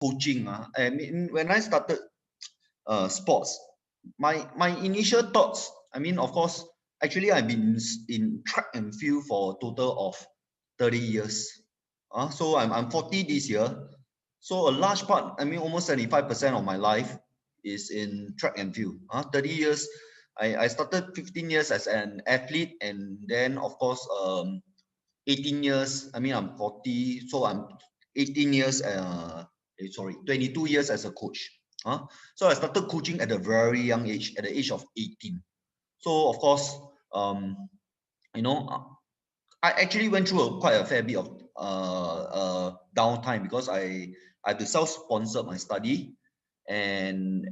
coaching, I mean, when I started sports, my initial thoughts, I mean, of course, actually I've been in track and field for a total of 30 years. So I'm 40 this year. So a large part, I mean, almost 75% of my life is in track and field. 30 years. I started 15 years as an athlete, and then of course 18 years. I mean, I'm 40, so I'm 18 years. Sorry, 22 years as a coach. So I started coaching at a very young age, at the age of 18. So of course, um, you know, I actually went through quite a fair bit of downtime because I had to self-sponsor my study, and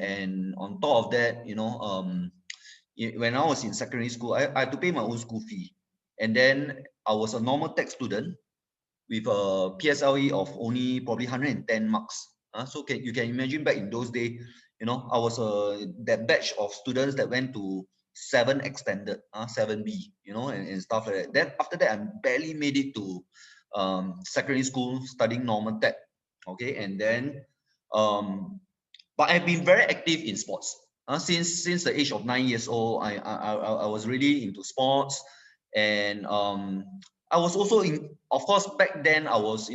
on top of that, when I was in secondary school, I had to pay my own school fee, and then I was a normal tech student with a PSLE of only probably 110 marks. So you can imagine back in those days, I was that batch of students that went to 7 extended, 7B, and stuff like that. Then after that, I barely made it to secondary school studying normal tech. Okay, and then, but I've been very active in sports. Since the age of 9 years old, I was really into sports, and I was also of course, back then I was,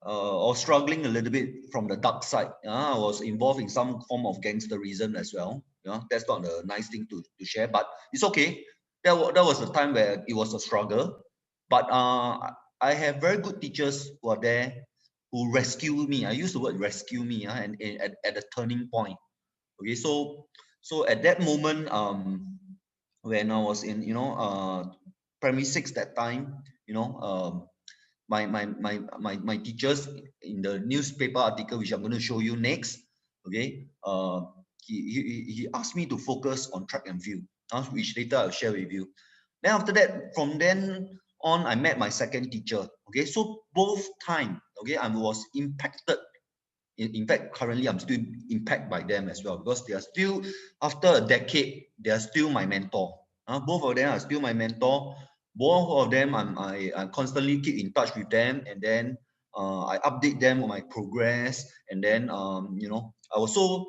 or struggling a little bit from the dark side. I was involved in some form of gangsterism as well. That's not a nice thing to share, but it's okay. That was a time where it was a struggle, but I have very good teachers who are there who rescue me. I use the word rescue me, and at a turning point. Okay, so at that moment, when I was in, primary six that time, my teachers in the newspaper article, which I'm going to show you next, okay, he asked me to focus on track and field, which later I'll share with you. Then after that, from then on, I met my second teacher. Okay, so both time, okay, I was impacted. In fact, currently I'm still impacted by them as well, because they are still, after a decade, they are still my mentor. Both of them are still my mentor. Both of them, I constantly keep in touch with them, and then I update them on my progress. And then I was so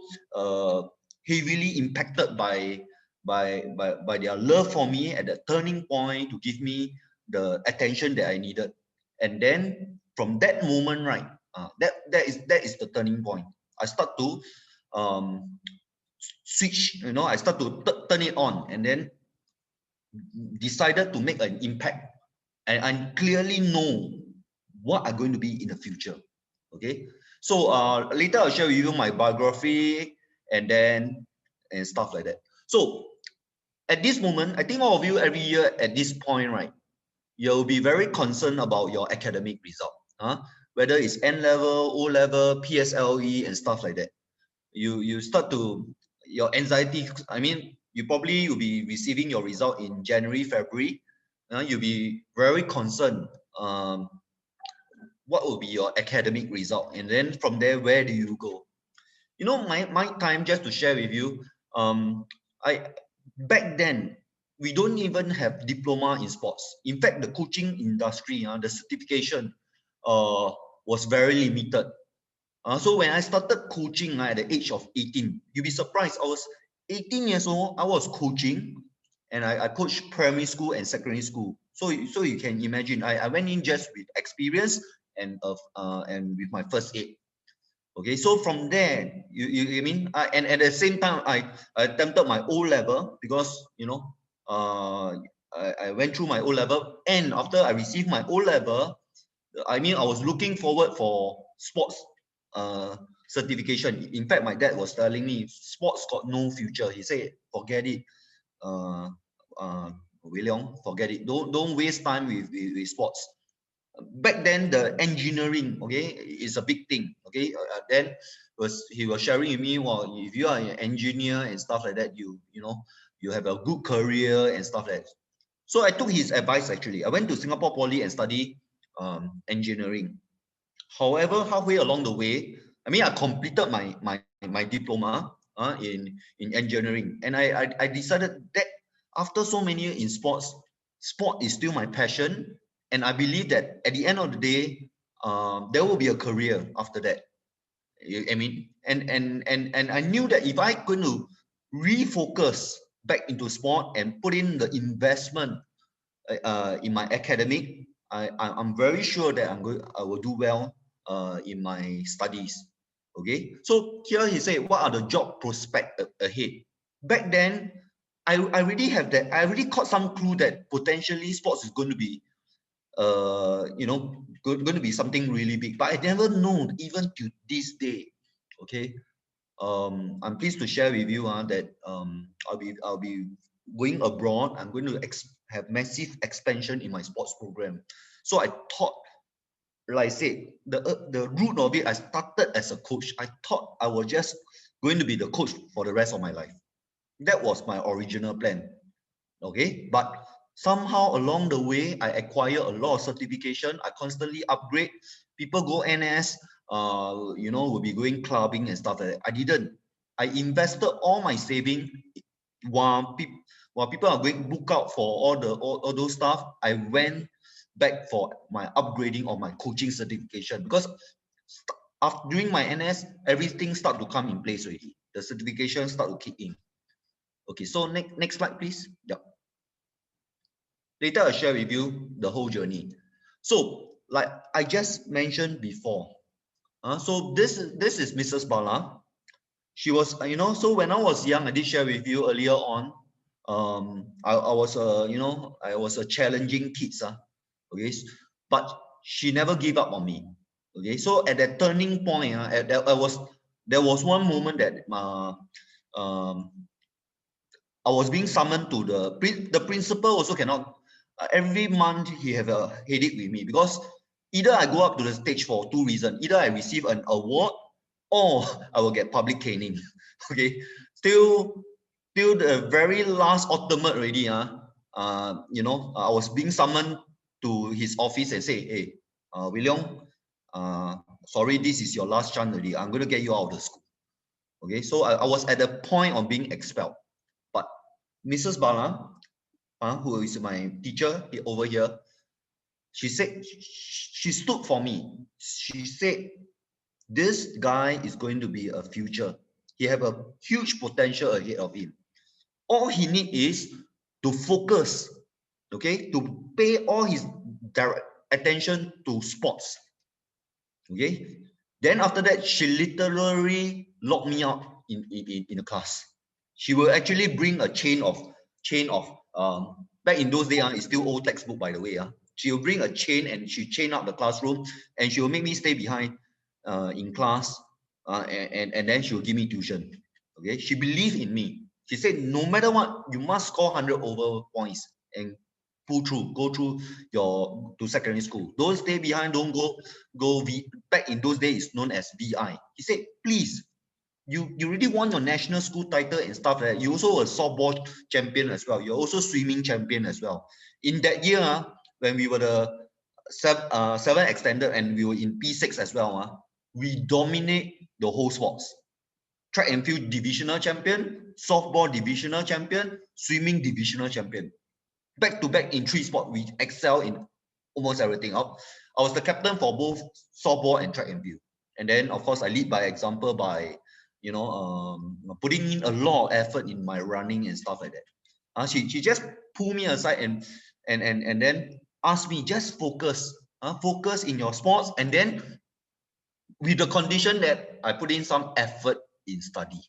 heavily impacted by their love for me at the turning point to give me the attention that I needed. And then from that moment, right, that is the turning point. I start to switch, I start to turn it on, and then decided to make an impact, and I clearly know what I'm going to be in the future. Okay, so later I'll share with you my biography, and stuff like that. So at this moment, I think all of you every year at this point, right, you'll be very concerned about your academic result, whether it's N level, O level, PSLE, and stuff like that. You start to, your anxiety. I mean, you probably will be receiving your result in January, February. You'll be very concerned. What will be your academic result, and then from there, where do you go? My time, just to share with you, I back then we don't even have diploma in sports. In fact, the coaching industry, the certification uh, was very limited. So when I started coaching at the age of 18, you'll be surprised. I was 18 years old, I was coaching, and I coached primary school and secondary school. So you can imagine, I went in just with experience and with my first aid. Okay, so from there, you mean, and at the same time, I attempted my O level, because I went through my O level, and after I received my O level, I mean, I was looking forward for sports uh, certification. In fact, my dad was telling me sports got no future. He said, forget it, uh, Wei Leong, forget it. Don't waste time with sports. Back then, the engineering, okay, is a big thing. Okay, then he was sharing with me, well, if you are an engineer and stuff like that, you have a good career and stuff like that. So I took his advice. Actually, I went to Singapore Poly and studied engineering. However, halfway along the way, I mean, I completed my diploma in engineering, and I decided that after so many years in sports, sport is still my passion, and I believe that at the end of the day, there will be a career after that. I mean, and I knew that if I going to refocus back into sport and put in the investment in my academic, I'm very sure that I will do well in my studies. Okay, so here he said, what are the job prospects ahead? Back then, I already have that. I already caught some clue that potentially sports is going to be, you know, going to be something really big. But I never know even to this day. Okay, I'm pleased to share with you that I'll be going abroad. I'm going to have massive expansion in my sports program. So I thought, like I said, the root of it, I started as a coach. I thought I was just going to be the coach for the rest of my life. That was my original plan. Okay, but somehow along the way, I acquire a lot of certification. I constantly upgrade. People go NS, you know, will be going clubbing and stuff like that. I didn't. I invested all my saving while people are going book out for all those stuff. I went back for my upgrading of my coaching certification, because after during my NS, everything start to come in place already. The certification start to kick in. Okay, so next slide, please. Yep. Later, I'll share with you the whole journey. So, like I just mentioned before, so this is Mrs. Bala. She was, you know, so when I was young, I did share with you earlier on. I was a, you know, I was a challenging kid, okay, but she never gave up on me. Okay, so at that turning point, there was one moment that I was being summoned to the principal also cannot. Every month he have a headache with me, because either I go up to the stage for two reasons: either I receive an award or I will get public caning. Okay, till the very last ultimate already. You know, I was being summoned to his office and say, "Hey, William, sorry, this is your last chance already. I'm going to get you out of the school." Okay, so I was at the point of being expelled. But Mrs. Bala, who is my teacher over here, she said, she stood for me. She said, this guy is going to be a future. He have a huge potential ahead of him. All he need is to focus, okay, to pay all his direct attention to sports. Okay. Then after that, she literally locked me out in the class. She will actually bring a chain of back in those days, it's still old textbook, by the way. She will bring a chain and she chain up the classroom, and she will make me stay behind in class, and then she will give me tuition. Okay, she believed in me. She said, no matter what, you must score 100 over points and pull through, go through to secondary school. Don't stay behind, don't go back in those days, it's known as VI. He said, please, you really won your national school title and stuff like that. You also a softball champion as well. You're also swimming champion as well. In that year, when we were the 7 extended and we were in P6 as well, we dominate the whole sports. Track and field divisional champion, softball divisional champion, swimming divisional champion. Back to back in 3 sports, we excel in almost everything. I was the captain for both softball and track and field. And then, of course, I lead by example by, you know, putting in a lot of effort in my running and stuff like that. She just pulled me aside and then asked me, just focus, focus in your sports, and then with the condition that I put in some effort in study.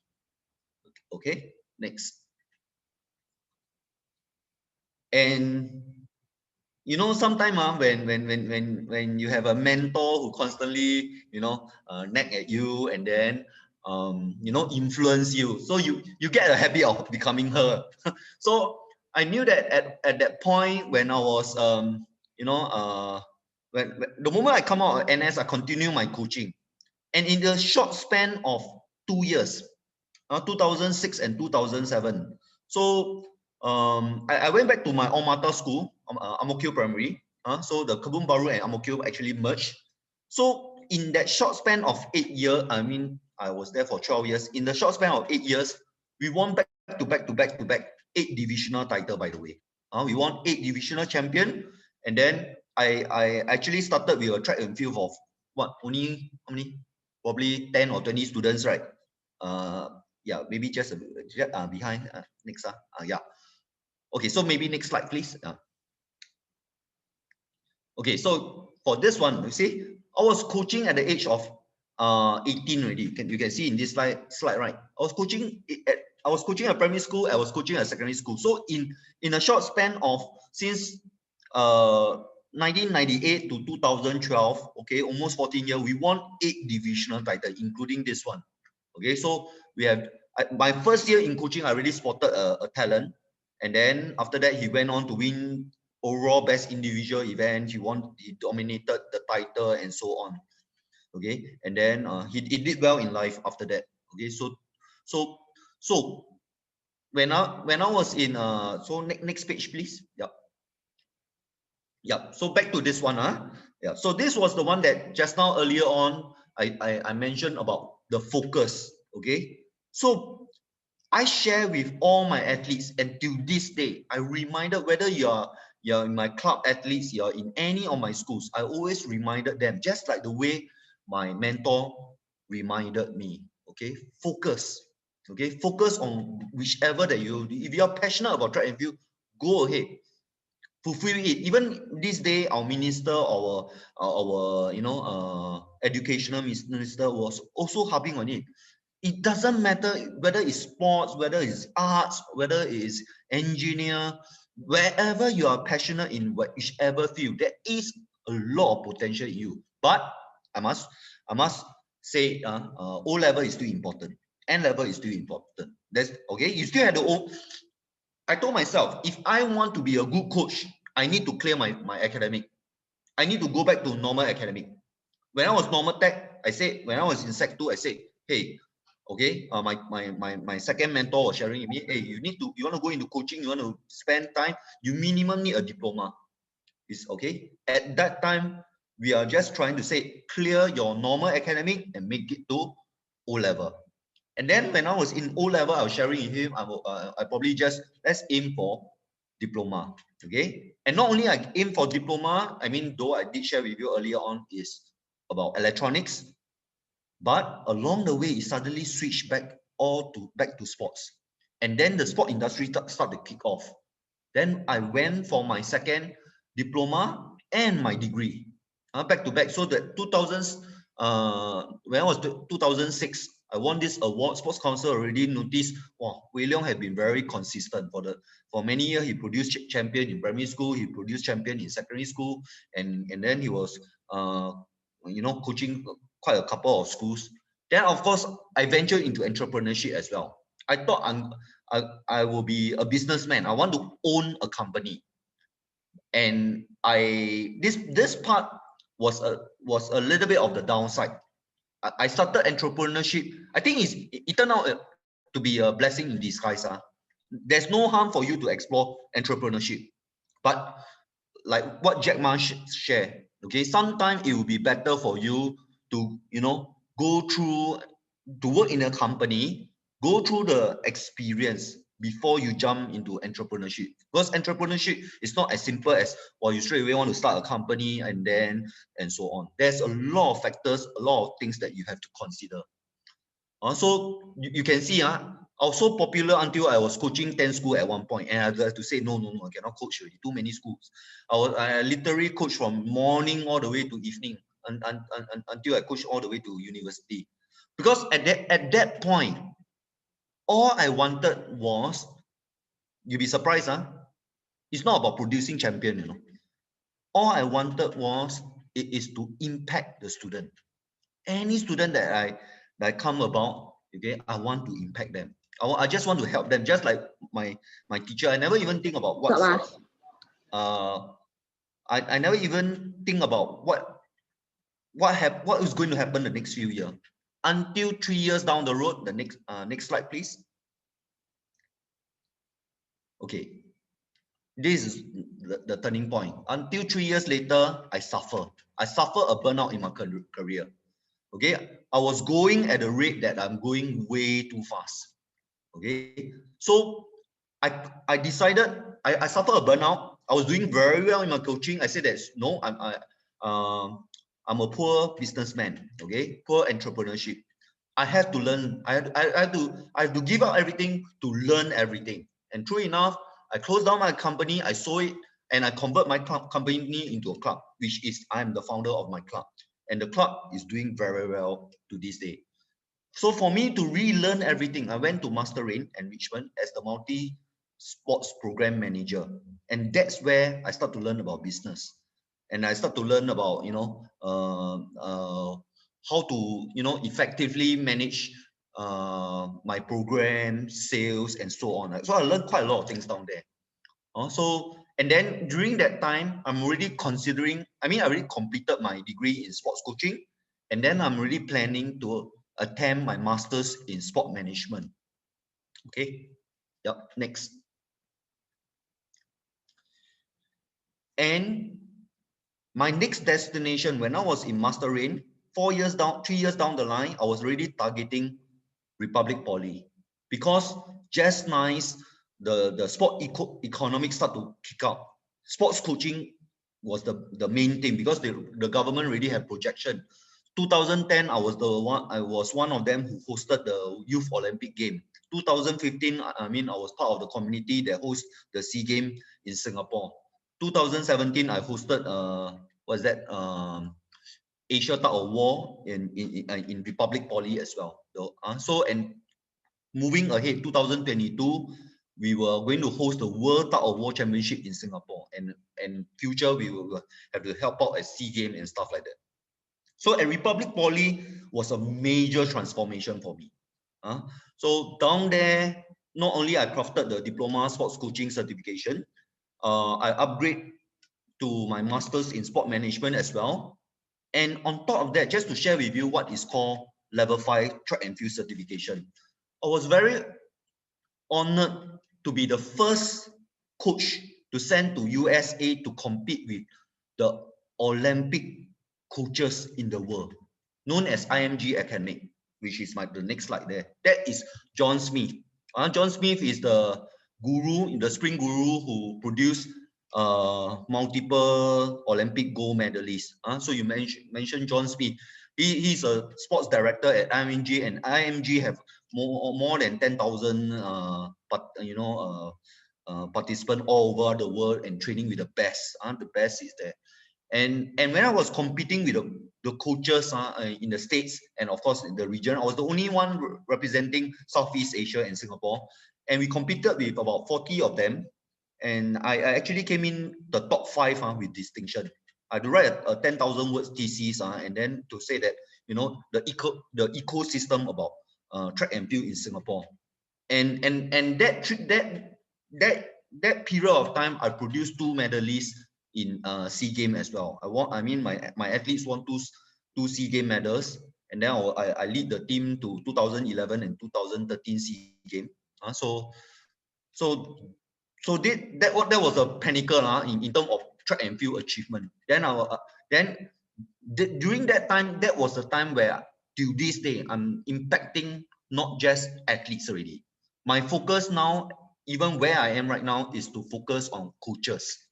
Okay, next. And you know, sometimes when you have a mentor who constantly, you know, nag at you, and then you know, influence you, so you get a habit of becoming her. So I knew that at that point when I was you know, when the moment I come out of NS, I continue my coaching, and in the short span of 2 years, 2006 and 2007. So I went back to my alma mater school, Ang Mo Kio Primary. So the Kebun Baru and Ang Mo Kio actually merged. So in that short span of 8 years, I mean, I was there for 12 years. In the short span of 8 years, we won back to back 8 divisional title, by the way. We won 8 divisional champion. And then I actually started with a track and field of what, only how many? Probably 10 or 20 students, right? Yeah, maybe just behind. Next, yeah. Okay, so maybe next slide, please. Okay, so for this one, you see, I was coaching at the age of 18 already. You can see in this slide, right? I was coaching at primary school. I was coaching at secondary school. So in a short span of since 1998 to 2012, okay, almost 14 years, we won 8 divisional titles, including this one. Okay, so we have my first year in coaching, I already spotted a talent, and then after that, he went on to win overall best individual event. He dominated the title and so on. Okay, and then he did well in life after that. Okay, so when I was in so next page, please. Yep. So back to this one, yeah. So this was the one that just now earlier on I mentioned about the focus. Okay. So I share with all my athletes, and till this day, I reminded whether you're in my club athletes, you're in any of my schools, I always reminded them, just like the way my mentor reminded me. Okay, focus. Okay, focus on whichever that you. If you're passionate about track and field, go ahead, fulfill it. Even this day, our minister, our educational minister was also harping on it. It doesn't matter whether it's sports, whether it's arts, whether it's engineer, wherever you are passionate in whichever field, there is a lot of potential in you. But I must say, O level is still important. N level is still important. That's okay. You still have the O. I told myself, if I want to be a good coach, I need to clear my academic. I need to go back to normal academic. When I was normal tech, I said, when I was in Sec 2, I said, hey, okay, my second mentor was sharing with me, hey, you want to go into coaching, you want to spend time, you minimum need a diploma. It's okay. At that time, we are just trying to say, clear your normal academic and make it to O level. And then when I was in O level, I was sharing with him, I probably just, let's aim for diploma. Okay. And not only I aim for diploma, I mean, though I did share with you earlier on, is about electronics, but along the way, it suddenly switched back to sports. And then the sport industry started to kick off. Then I went for my second diploma and my degree, back to back. So the 2000s, when I was 2006, I won this award. Sports Council already noticed, wow, Wei Leong had been very consistent for many years. He produced champion in primary school, he produced champion in secondary school, and then he was coaching quite a couple of schools. Then of course I ventured into entrepreneurship as well. I thought I will be a businessman. I want to own a company. And this part was a little bit of the downside. I started entrepreneurship. I think it turned out to be a blessing in disguise. There's no harm for you to explore entrepreneurship. But like what Jack Ma shared, okay, sometimes it will be better for you to, go through, to work in a company, go through the experience before you jump into entrepreneurship. Because entrepreneurship is not as simple as, well, you straight away want to start a company and so on. There's a lot of factors, a lot of things that you have to consider. So you can see, I was so popular until I was coaching 10 schools at one point, and I had to say, no, I cannot coach already, too many schools. I literally coached from morning all the way to evening until I coached all the way to university. Because at that point, all I wanted was, you'll be surprised, it's not about producing champion, All I wanted was, it is to impact the student. Any student that I come about, okay, I want to impact them. I just want to help them, just like my teacher. I never even think about what's I never even think about what is going to happen the next few years, until 3 years down the road. The next slide, please. Okay, this is the turning point. Until 3 years later, I suffer a burnout in my career. Okay, I was going at a rate that I'm going way too fast. Okay, so I decided, I suffered a burnout. I was doing very well in my coaching. I said that no, I'm a poor businessman, okay, poor entrepreneurship. I have to learn. I have to give up everything to learn everything. And true enough, I closed down my company. I sold it, and I convert my company into a club, which is I'm the founder of my club, and the club is doing very well to this day. So for me to relearn everything, I went to Master Rain Enrichment as the multi-sports program manager. And that's where I start to learn about business. And I start to learn about, how to, effectively manage my program, sales, and so on. So I learned quite a lot of things down there. And then during that time, I'm already considering, I already completed my degree in sports coaching, and then I'm really planning to attempt my master's in sport management. Okay, yep, next. And my next destination, when I was in Master Rain, 3 years down the line, I was really targeting Republic Poly, because just nice, the sport economics start to kick out. Sports coaching was the main thing, because the government already had projection. 2010, I was one of them who hosted the Youth Olympic Game. 2015, I was part of the community that hosts the SEA Game in Singapore. 2017, I hosted Asia Tug of War in Republic Poly as well. And moving ahead, 2022, we were going to host the World Tug of War Championship in Singapore, and future we will have to help out at SEA Games and stuff like that. So at Republic Poly was a major transformation for me. So down there, not only I crafted the diploma sports coaching certification, I upgrade to my master's in sport management as well. And on top of that, just to share with you what is called level 5 track and field certification. I was very honored to be the first coach to send to USA to compete with the Olympic coaches in the world, known as IMG Academy, which is the next slide there. That is John Smith. John Smith is the guru, the spring guru, who produced multiple Olympic gold medalists. So you mentioned John Smith. He's a sports director at IMG, and IMG have more than 10,000 participants all over the world and training with the best. The best is there. And when I was competing with the coaches in the States and of course in the region, I was the only one representing Southeast Asia and Singapore. And we competed with about 40 of them. And I actually came in the top 5 with distinction. I had to write a 10,000 words thesis, and then to say that, the ecosystem about track and field in Singapore. And that period of time, I produced 2 medalists in SEA Games as well. My athletes won two SEA Games medals, and then I lead the team to 2011 and 2013 SEA Games. So that was a pinnacle in terms of track and field achievement. During that time, that was the time where to this day I'm impacting not just athletes already. My focus now, even where I am right now, is to focus on coaches.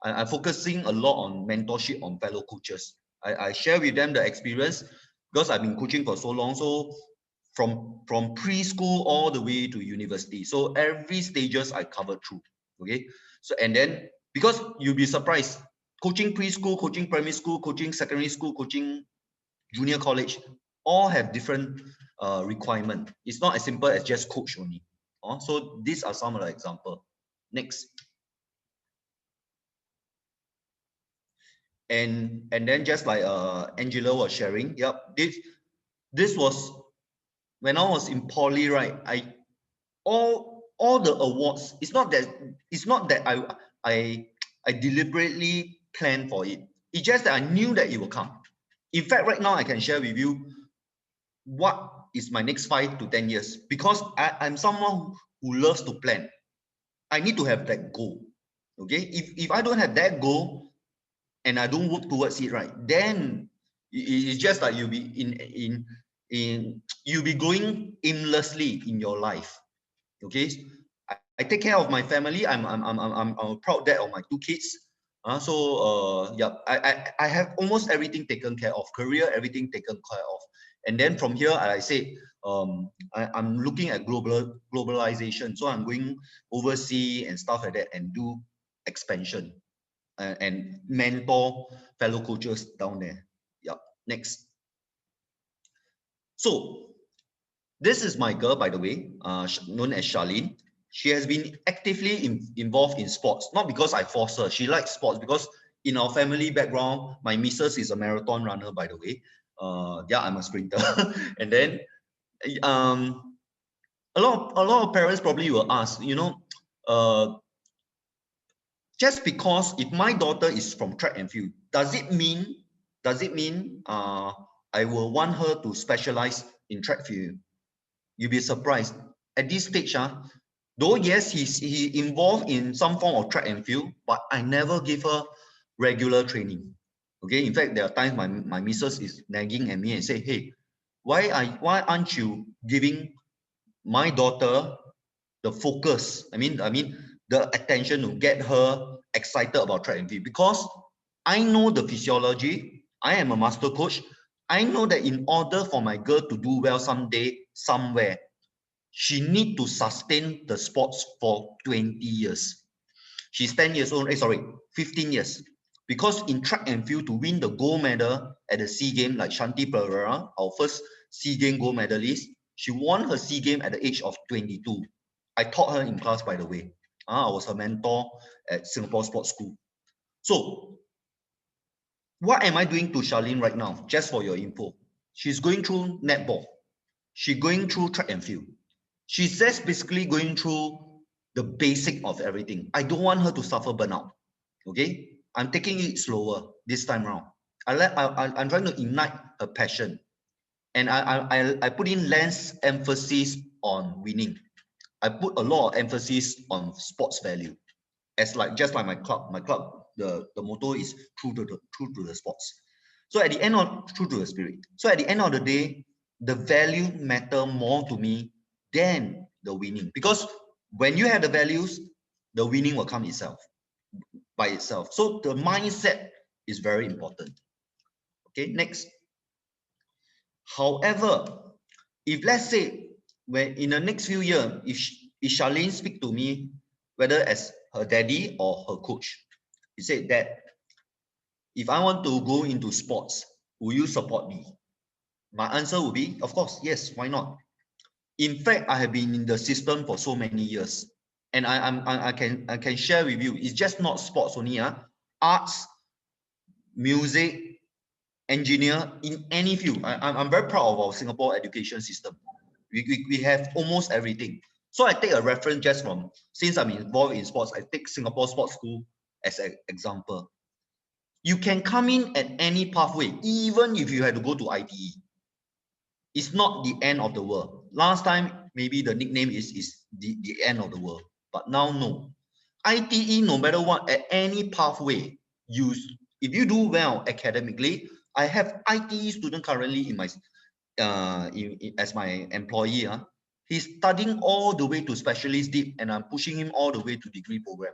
I'm focusing a lot on mentorship on fellow coaches. I share with them the experience, because I've been coaching for so long. So from preschool all the way to university. So every stages I covered through. Okay. So, and then, because you'll be surprised, coaching preschool, coaching primary school, coaching secondary school, coaching junior college, all have different requirement. It's not as simple as just coach only. So these are some of the examples. Next. And then just like Angela was sharing, yep, this was when I was in poly, right? All the awards, it's not that I deliberately planned for it. It's just that I knew that it will come. In fact, right now I can share with you what is my next 5 to 10 years, because I'm someone who loves to plan. I need to have that goal. Okay, if I don't have that goal and I don't work towards it, right, then it's just like you'll be you'll be going aimlessly in your life. Okay, I take care of my family. I'm a proud dad of my 2 kids. Yeah, I have almost everything taken care of, career, everything taken care of. And then from here, I say, I'm looking at globalization. So I'm going overseas and stuff like that and do expansion and mentor fellow coaches down there. Yeah, next. So this is my girl, by the way, known as Charlene. She has been actively involved in sports, not because I force her. She likes sports because in our family background, my missus is a marathon runner, by the way. Yeah, I'm a sprinter. And then a lot of parents probably will ask, uh, just because if my daughter is from track and field, does it mean I will want her to specialize in track field? You'll be surprised. At this stage, though yes, he involved in some form of track and field, but I never give her regular training. Okay, in fact, there are times my missus is nagging at me and say, hey, why aren't you giving my daughter the focus? I mean the attention to get her excited about track and field, because I know the physiology. I am a master coach. I know that in order for my girl to do well someday, somewhere, she need to sustain the sports for 20 years. She's 10 years old, 15 years. Because in track and field, to win the gold medal at the SEA Games, like Shanti Pereira, our first SEA Games gold medalist, she won her SEA Games at the age of 22. I taught her in class, by the way. I was her mentor at Singapore Sports School. So, what am I doing to Charlene right now? Just for your info. She's going through netball. She's going through track and field. She's just basically going through the basic of everything. I don't want her to suffer burnout. Okay, I'm taking it slower this time around. I'm trying to ignite her passion, and I put in less emphasis on winning. I put a lot of emphasis on sports value. As like just like my club, the motto is true to the sports. So at the end of true to the spirit. So at the end of the day, the value matter more to me than the winning, because when you have the values, the winning will come by itself. So the mindset is very important. Okay, next. However, if let's say when in the next few years, if Charlene speak to me, whether as her daddy or her coach, he said that if I want to go into sports, will you support me? My answer would be, of course, yes, why not? In fact, I have been in the system for so many years, and I can share with you. It's just not sports only, arts, music, engineer, in any field. I'm very proud of our Singapore education system. We have almost everything. So I take a reference just from, since I'm involved in sports, I take Singapore Sports School as an example. You can come in at any pathway, even if you had to go to ITE. It's not the end of the world. Last time, maybe the nickname is the end of the world. But now, no. ITE, no matter what, at any pathway, if you do well academically, I have ITE student currently in my as my employee. He's studying all the way to specialist deep, and I'm pushing him all the way to degree program.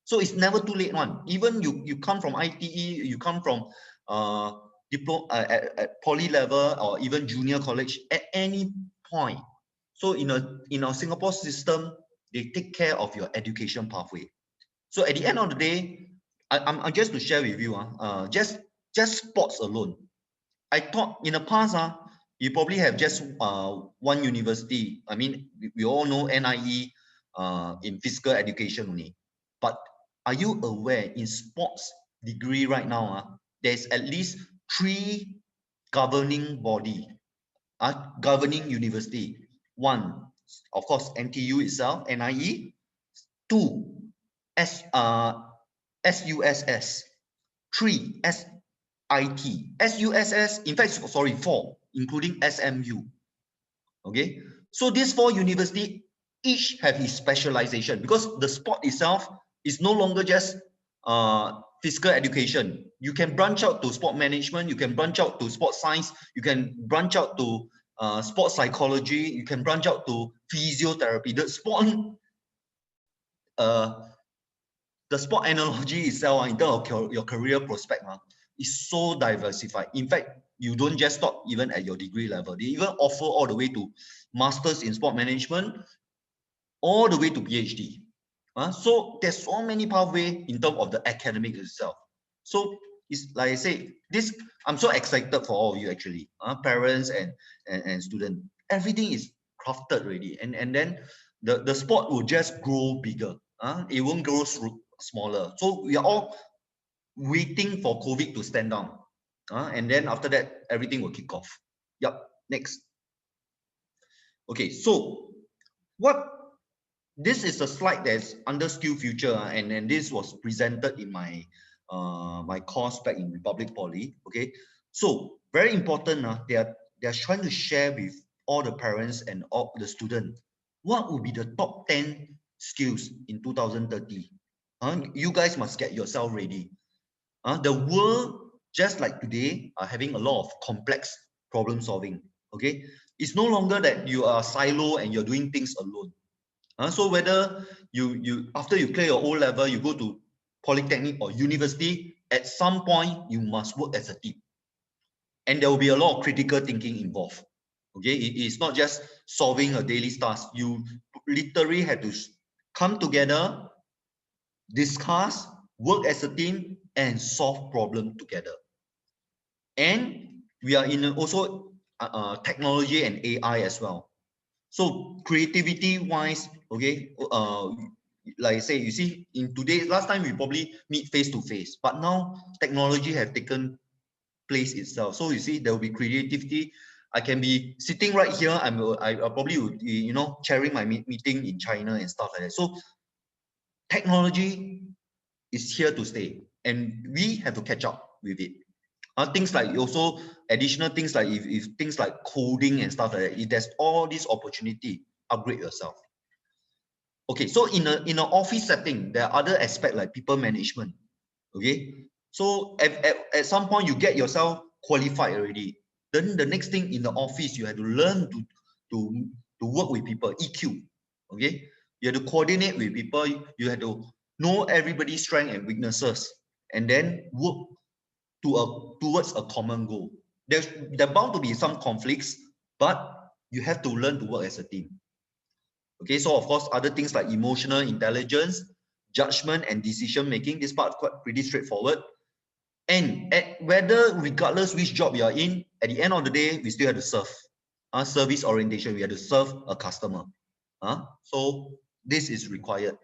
So it's never too late one. Even you come from ITE, you come from at poly level or even junior college at any point. So in our Singapore system, they take care of your education pathway. So at the end of the day, I'm just to share with you, just sports alone. I thought in the past, you probably have just one university. I mean, we all know NIE in physical education only. But are you aware in sports degree right now, there's at least 3 governing body, governing university. One, of course, NTU itself, NIE. 2, SUSS. 3, SIT. SUSS, in fact, sorry, 4, including SMU. Okay, so these 4 universities each have its specialization, because the sport itself is no longer just physical education. You can branch out to sport management, you can branch out to sport science, you can branch out to sport psychology, you can branch out to physiotherapy. The sport the sport analogy itself, in terms of your career prospect, is so diversified. In fact, you don't just stop even at your degree level. They even offer all the way to masters in sport management, all the way to PhD. So there's so many pathways in terms of the academic itself. So it's like I say, this I'm so excited for all of you actually, parents and students. Everything is crafted already, and then the sport will just grow bigger. It won't grow smaller. So we are all waiting for COVID to stand down, and then after that everything will kick off. Yep. Next. Okay. So what? This is a slide that's under Skill Future, and this was presented in my my course back in Republic Poly. Okay, so very important. They are trying to share with all the parents and all the students what would be the top 10 skills in 2030. You guys must get yourself ready. The world, just like today, are having a lot of complex problem solving. Okay, it's no longer that you are silo and you're doing things alone. So whether you after you clear your O level, you go to polytechnic or university, at some point you must work as a team, and there will be a lot of critical thinking involved. Okay, it's not just solving a daily task. You literally have to come together, discuss, work as a team, and solve problem together. And we are in also technology and AI as well. So creativity wise, okay, like I say, you see, in today's last time we probably meet face to face, but now technology have taken place itself. So you see, there will be creativity. I can be sitting right here. I probably would be, chairing my meeting in China and stuff like that. So technology is here to stay, and we have to catch up with it. Things like also additional things like if things like coding and stuff like that, if there's all this opportunity, upgrade yourself. Okay, so in an office setting, there are other aspects like people management. Okay, so at some point you get yourself qualified already. Then the next thing in the office, you have to learn to work with people, EQ. Okay, you have to coordinate with people. You have to know everybody's strengths and weaknesses, and then work towards a common goal. There bound to be some conflicts, but you have to learn to work as a team. Okay, so of course, other things like emotional intelligence, judgment, and decision making. This part quite pretty straightforward. And whether regardless which job you are in, at the end of the day, we still have to serve. Service orientation, we have to serve a customer. So this is required.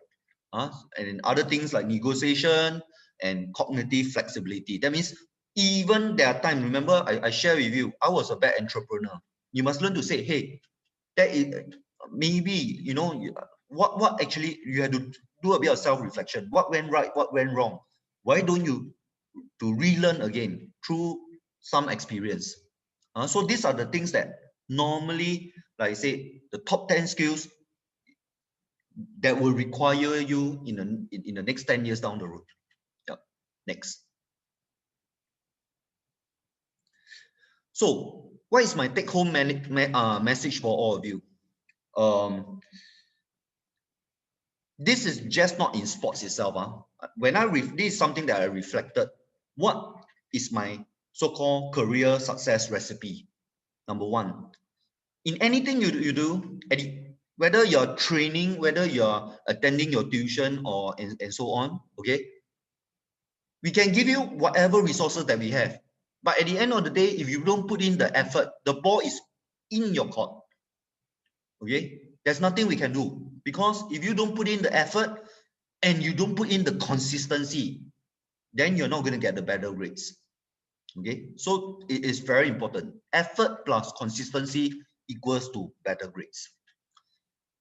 And other things like negotiation and cognitive flexibility. That means even there are times, remember I share with you, I was a bad entrepreneur. You must learn to say, hey, that is maybe, what actually you have to do a bit of self-reflection. What went right? What went wrong? Why don't you to relearn again through some experience? So these are the things that normally, like I say, the top 10 skills that will require you in the next 10 years down the road. Yeah. Next. So what is my take-home message for all of you? This is just not in sports itself. When this is something that I reflected. What is my so-called career success recipe? Number one, in anything you do, whether you're training, whether you're attending your tuition or and so on, okay, we can give you whatever resources that we have. But at the end of the day, if you don't put in the effort, the ball is in your court. Okay, there's nothing we can do, because if you don't put in the effort and you don't put in the consistency, then you're not going to get the better grades. Okay, so it is very important. Effort plus consistency equals to better grades.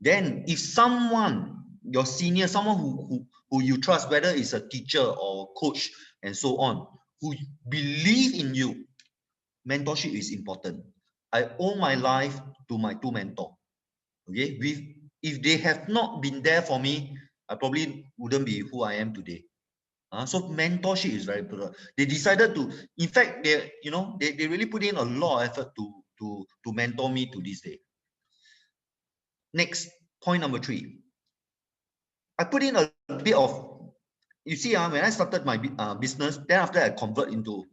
Then if someone, your senior, someone who you trust, whether it's a teacher or coach and so on, who believe in you, mentorship is important. I owe my life to my two mentors. Okay, if they have not been there for me, I probably wouldn't be who I am today. So mentorship is very important. They decided to, in fact, they really put in a lot of effort to mentor me to this day. Next, point number 3. I put in a bit of you see, when I started my business, then after I convert into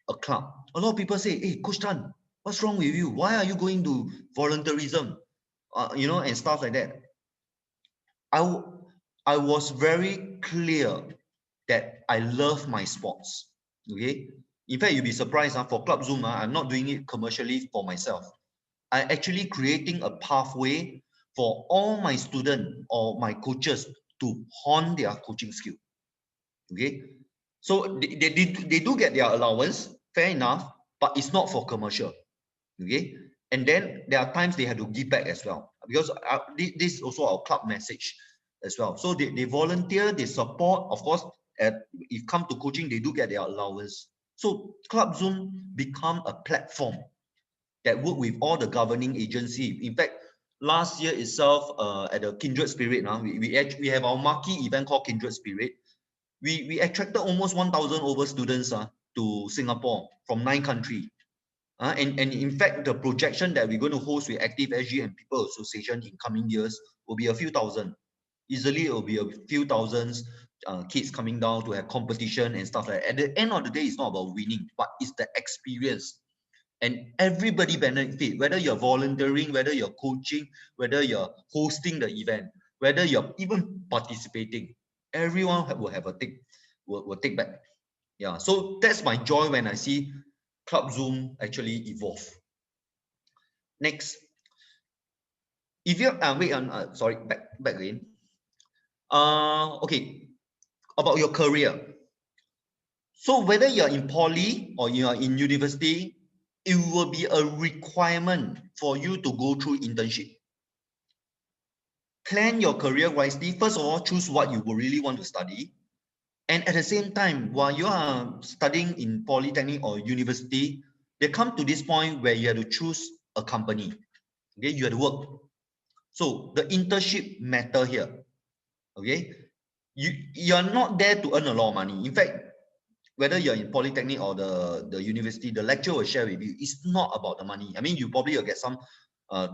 a club, a lot of people say, hey, Coach Tan, what's wrong with you? Why are you going to volunteerism? And stuff like that. I was very clear that I love my sports. Okay. In fact, you'll be surprised for Club Zoom, I'm not doing it commercially for myself. I actually creating a pathway for all my students or my coaches to hone their coaching skill. Okay. So they do get their allowance, fair enough, but it's not for commercial. Okay. And then there are times they have to give back as well, because this is also our club message as well. So they volunteer, they support. Of course, if come to coaching, they do get their allowance. So Club Zoom become a platform that work with all the governing agency. In fact, last year itself, at the Kindred Spirit, we have our marquee event called Kindred Spirit. We attracted almost 1,000 over students to Singapore from 9 countries. And in fact, the projection that we're going to host with Active SG and People Association in coming years will be a few thousand. Easily, it will be a few thousands kids coming down to have competition and stuff like that. At the end of the day, it's not about winning, but it's the experience. And everybody benefit, whether you're volunteering, whether you're coaching, whether you're hosting the event, whether you're even participating. Everyone will have a will take back. Yeah, so that's my joy when I see Club Zoom actually evolve. Next, if you wait on sorry, back again. Okay, about your career. So whether you're in poly or you are in university, it will be a requirement for you to go through internship. Plan your career wisely. First of all, choose what you really want to study. And at the same time, while you are studying in polytechnic or university, they come to this point where you have to choose a company. Okay, you have to work. So the internship matter here. Okay, you're not there to earn a lot of money. In fact, whether you're in polytechnic or the university, the lecturer will share with you, it's not about the money. I mean, you probably will get some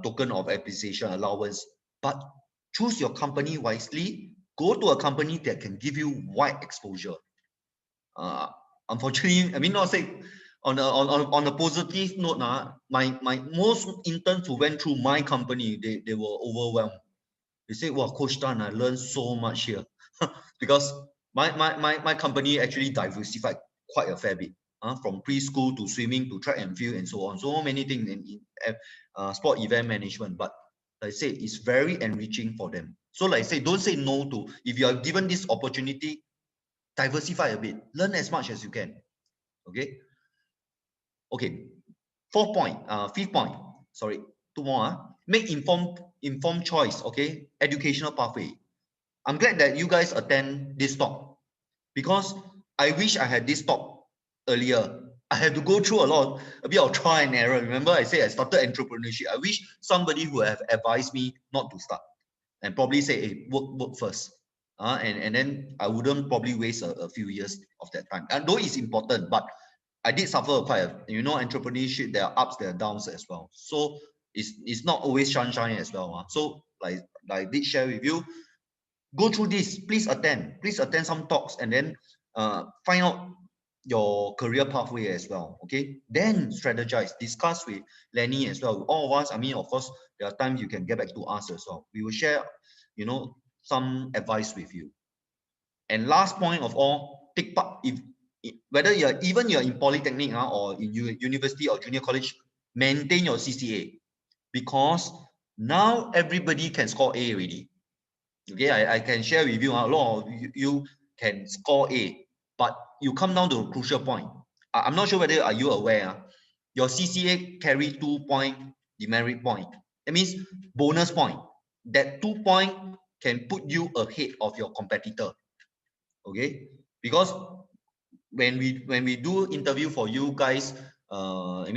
token of appreciation allowance, but choose your company wisely. Go to a company that can give you wide exposure. Unfortunately, I mean, not say on a positive note, my most interns who went through my company, they were overwhelmed. They say, "Wow, Coach Tan, I learned so much here," because my company actually diversified quite a fair bit, from preschool to swimming to track and field and so on. So many things in sport event management. But like I say, it's very enriching for them. So like I say, don't say no to, if you are given this opportunity, diversify a bit, learn as much as you can. Okay. Okay. Fifth point. Sorry, two more. Make informed choice. Okay. Educational pathway. I'm glad that you guys attend this talk, because I wish I had this talk earlier. I had to go through a bit of trial and error. Remember, I said I started entrepreneurship. I wish somebody would have advised me not to start and probably say, hey, work first. And then I wouldn't probably waste a few years of that time. And though it's important, but I did suffer quite entrepreneurship, there are ups, there are downs as well. So it's not always sunshine as well. So like I did share with you, go through this, please attend some talks, and then find out your career pathway as well. Okay, then strategize, discuss with Lenny as well, all of us. I mean, of course, there are times you can get back to us as well. We will share some advice with you. And last point of all, take part, if whether you're in polytechnic or in university or junior college, maintain your CCA, because now everybody can score A already. Okay, I can share with you, a lot of you can score A, but you come down to a crucial point. I'm not sure whether are you aware, your CCA carry 2 point demerit point. That means bonus point. That 2 point can put you ahead of your competitor. Okay, because when we do interview for you guys, I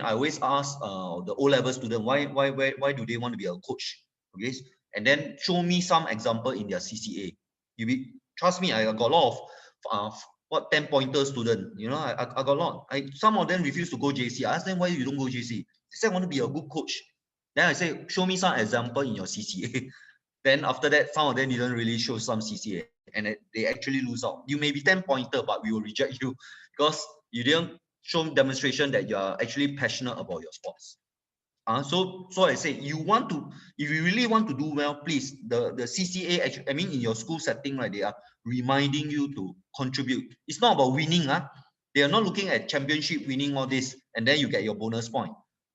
always ask the O-level student, why do they want to be a coach? Okay, and then show me some example in their CCA. Trust me, I got a lot of 10-pointer student. I got a lot. Some of them refuse to go JC. I ask them, why you don't go JC? They say, I want to be a good coach. Then I say, show me some example in your CCA. Then after that, some of them didn't really show some CCA. and they actually lose out. You may be 10-pointer, but we will reject you because you didn't show demonstration that you are actually passionate about your sports. So I say, you want to, if you really want to do well, please, the CCA, actually, I mean, in your school setting, right, they are reminding you to contribute. It's not about winning. They are not looking at championship winning all this, and then you get your bonus point.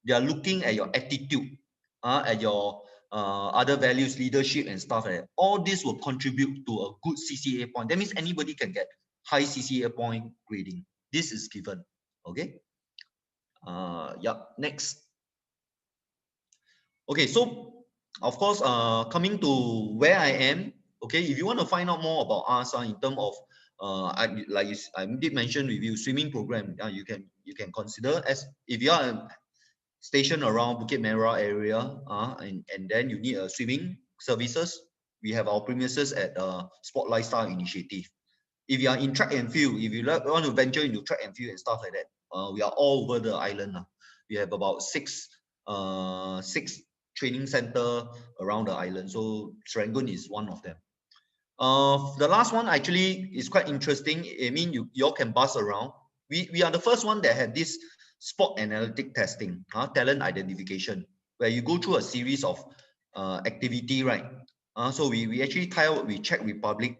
They are looking at your attitude, at your other values, leadership and stuff like that. All this will contribute to a good CCA point. That means anybody can get high CCA point grading. This is given. Okay. Next. Okay, so of course, coming to where I am. Okay, if you want to find out more about us in terms of I did mention with you swimming program. You can consider, as if you are stationed around Bukit Merah area, and then you need a swimming services. We have our premises at Sport Lifestyle Initiative. If you are in track and field, if you want to venture into track and field and stuff like that, we are all over the island. We have about six training center around the island. So Serangoon is one of them. The last one actually is quite interesting. I mean, you all can buzz around. We are the first one that had this sport analytic testing, talent identification, where you go through a series of activity, right? So we actually tie out with Czech Republic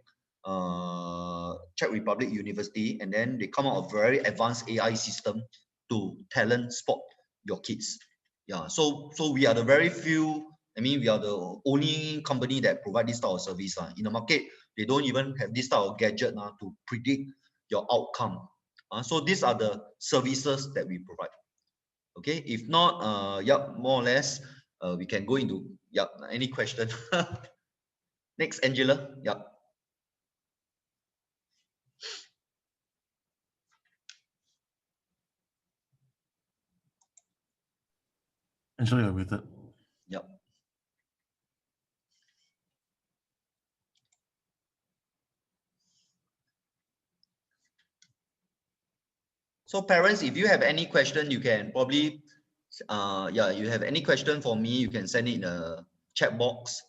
University, and then they come out a very advanced AI system to talent spot your kids. Yeah, so we are the very few. I mean, we are the only company that provide this type of service. In the market, they don't even have this type of gadget to predict your outcome. So these are the services that we provide. Okay, if not, more or less, we can go into any question. Next, Angela. Angela, you're muted. So parents, if you have any question, you can probably, you have any question for me, you can send it in the chat box.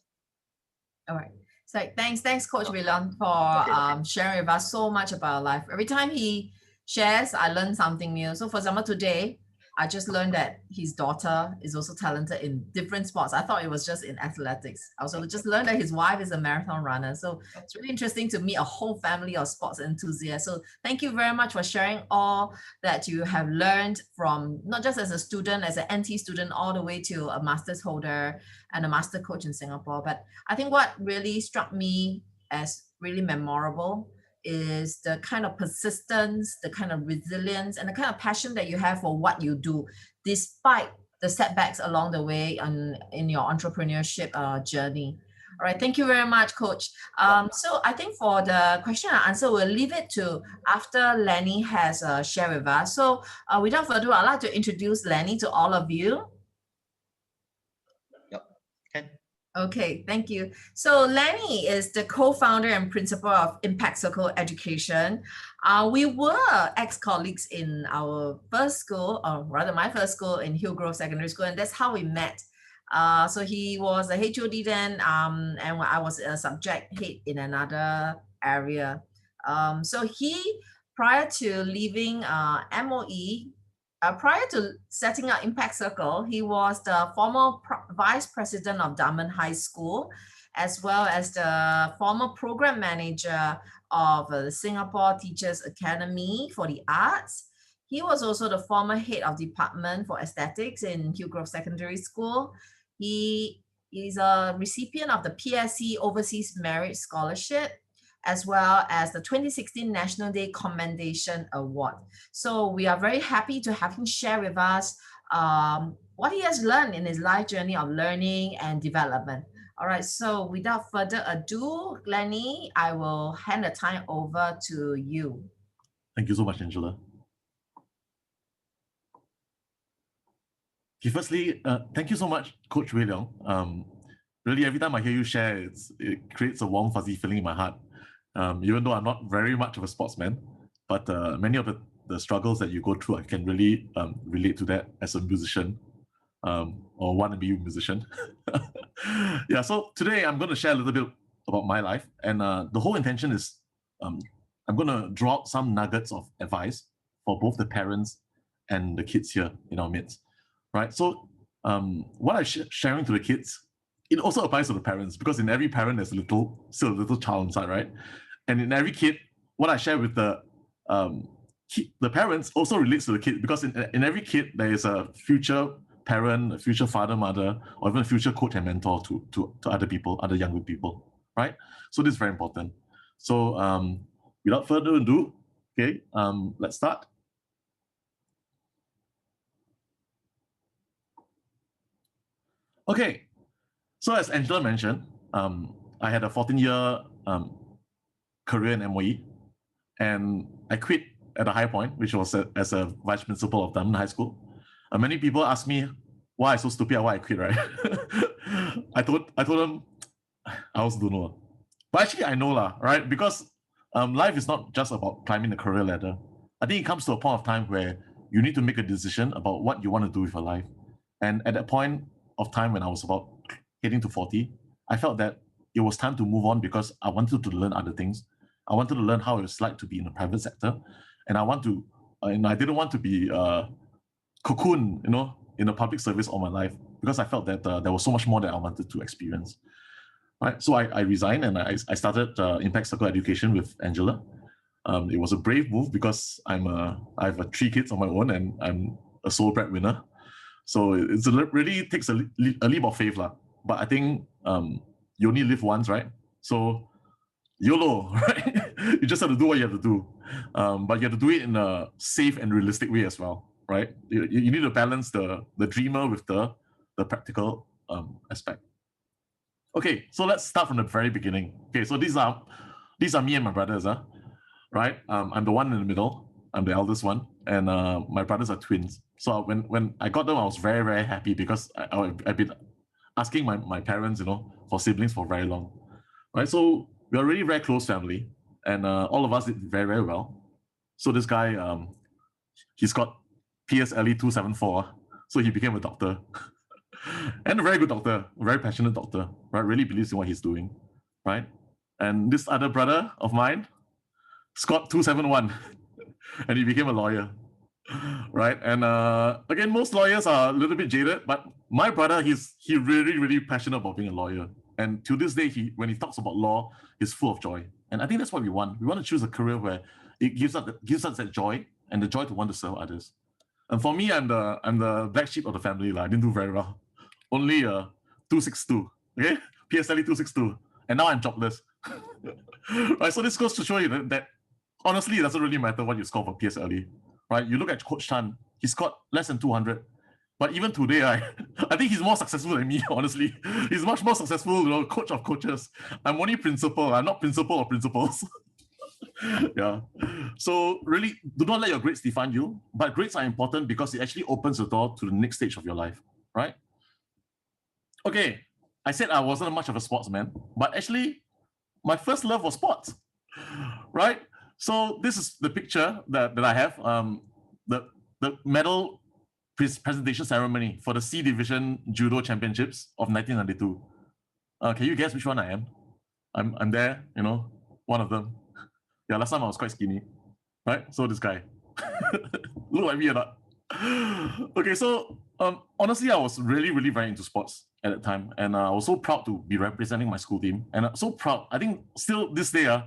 All right. So thanks, Coach Wee Leong, for sharing with us so much about life. Every time he shares, I learn something new. So for example, today, I just learned that his daughter is also talented in different sports. I thought it was just in athletics. I also just learned that his wife is a marathon runner. So it's really interesting to meet a whole family of sports enthusiasts. So thank you very much for sharing all that you have learned from, not just as a student, as an NT student, all the way to a master's holder and a master coach in Singapore. But I think what really struck me as really memorable is the kind of persistence, the kind of resilience, and the kind of passion that you have for what you do, despite the setbacks along the way in your entrepreneurship journey. All right, thank you very much, Coach. So I think for the question and answer, we'll leave it to after Lenny has shared with us. So without further ado, I'd like to introduce Lenny to all of you. Okay, thank you. So Lenny is the co-founder and principal of Impact Circle Education. We were ex-colleagues in our first school, or rather my first school in Hillgrove Secondary School, and that's how we met. So he was a HOD then, and I was a subject head in another area. So he, prior to leaving MOE, prior to setting up Impact Circle, he was the former vice president of Dunman High School, as well as the former program manager of the Singapore Teachers Academy for the Arts. He was also the former head of department for aesthetics in Hillgrove Secondary School. He is a recipient of the PSC Overseas Merit Scholarship, as well as the 2016 National Day Commendation Award. So we are very happy to have him share with us what he has learned in his life journey of learning and development. All right, so without further ado, Lenny, I will hand the time over to you. Thank you so much, Angela. Okay, firstly, thank you so much, Coach Wee Leong. Really, every time I hear you share, it creates a warm, fuzzy feeling in my heart. Even though I'm not very much of a sportsman, but many of the struggles that you go through, I can really relate to that as a musician, or wannabe musician. Yeah, so today I'm going to share a little bit about my life. And the whole intention is I'm going to draw out some nuggets of advice for both the parents and the kids here in our midst, right? So what I'm sharing to the kids, it also applies to the parents, because in every parent there's still a little child inside, right? And in every kid, what I share with the parents also relates to the kid, because in every kid there is a future parent, a future father, mother, or even a future coach and mentor to other people, other younger people, right? So this is very important. So without further ado, okay, let's start. Okay, so as Angela mentioned, I had a 14-year career in MOE, and I quit at a high point, which was as a vice principal of Dunman High School. Many people ask me why I'm so stupid, why I quit, right? I told them I also don't know. But actually I know lah, right? Because life is not just about climbing the career ladder. I think it comes to a point of time where you need to make a decision about what you want to do with your life. And at that point of time when I was about heading to 40, I felt that it was time to move on, because I wanted to learn other things. I wanted to learn how it's like to be in the private sector. And I didn't want to be cocoon, in the public service all my life, because I felt that there was so much more that I wanted to experience. Right, so I resigned and I started Impact Circle Education with Angela. It was a brave move, because I have 3 kids on my own and I'm a sole breadwinner. So it really takes a leap of faith, lah. But I think you only live once, right? So YOLO, right? You just have to do what you have to do, but you have to do it in a safe and realistic way as well, right? You need to balance the dreamer with the practical aspect. Okay, so let's start from the very beginning. Okay, so these are me and my brothers, right? I'm the one in the middle. I'm the eldest one, and my brothers are twins. So when I got them, I was very, very happy, because I've been asking my parents, for siblings for very long, right? So we are really very close family, and all of us did very, very well. So this guy, he's got PSLE 274, so he became a doctor. And a very good doctor, a very passionate doctor, right? Really believes in what he's doing, right? And this other brother of mine scored 271, and he became a lawyer, right? And again, most lawyers are a little bit jaded, but my brother, he's really, really passionate about being a lawyer. And to this day, when he talks about law, he's full of joy. And I think that's what we want. We want to choose a career where it gives us that joy, and the joy to want to serve others. And for me, I'm the black sheep of the family. I didn't do very well. Only 262, okay? PSLE 262. And now I'm jobless. Right, so this goes to show you that honestly, it doesn't really matter what you score for PSLE, right? You look at Coach Tan, he scored less than 200. But even today, I think he's more successful than me, honestly. He's much more successful, coach of coaches. I'm only principal. I'm not principal of principals. Yeah. So really, do not let your grades define you. But grades are important because it actually opens the door to the next stage of your life, right? Okay, I said I wasn't much of a sportsman, but actually, my first love was sports, right? So this is the picture that I have, the medal presentation ceremony for the C Division Judo Championships of 1992. Can you guess which one I am? I'm there, one of them. Yeah, last time I was quite skinny, right? So this guy. Look like me or not? Okay, so honestly, I was really, really very into sports at that time, and I was so proud to be representing my school team, and I'm so proud. I think still this day,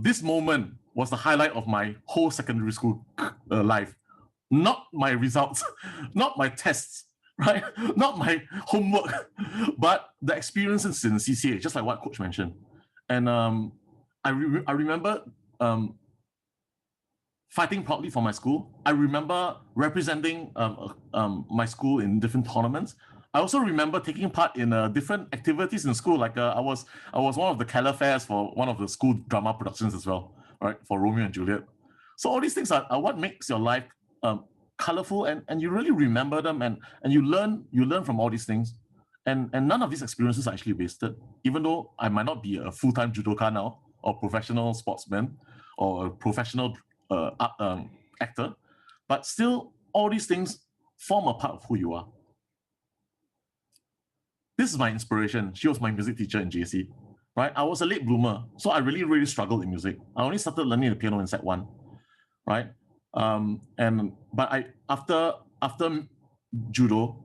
this moment was the highlight of my whole secondary school life. Not my results, not my tests, right? Not my homework, but the experiences in the CCA, just like what Coach mentioned. And I remember fighting proudly for my school. I remember representing my school in different tournaments. I also remember taking part in different activities in school. Like I was one of the Keller Fairs for one of the school drama productions as well, right? For Romeo and Juliet. So all these things are what makes your life colorful, and you really remember them, and you learn from all these things. And none of these experiences are actually wasted, even though I might not be a full-time judoka now, or professional sportsman, or a professional actor, but still all these things form a part of who you are. This is my inspiration. She was my music teacher in JC. right? I was a late bloomer, so I really, really struggled in music. I only started learning the piano in Set 1, right? But after judo,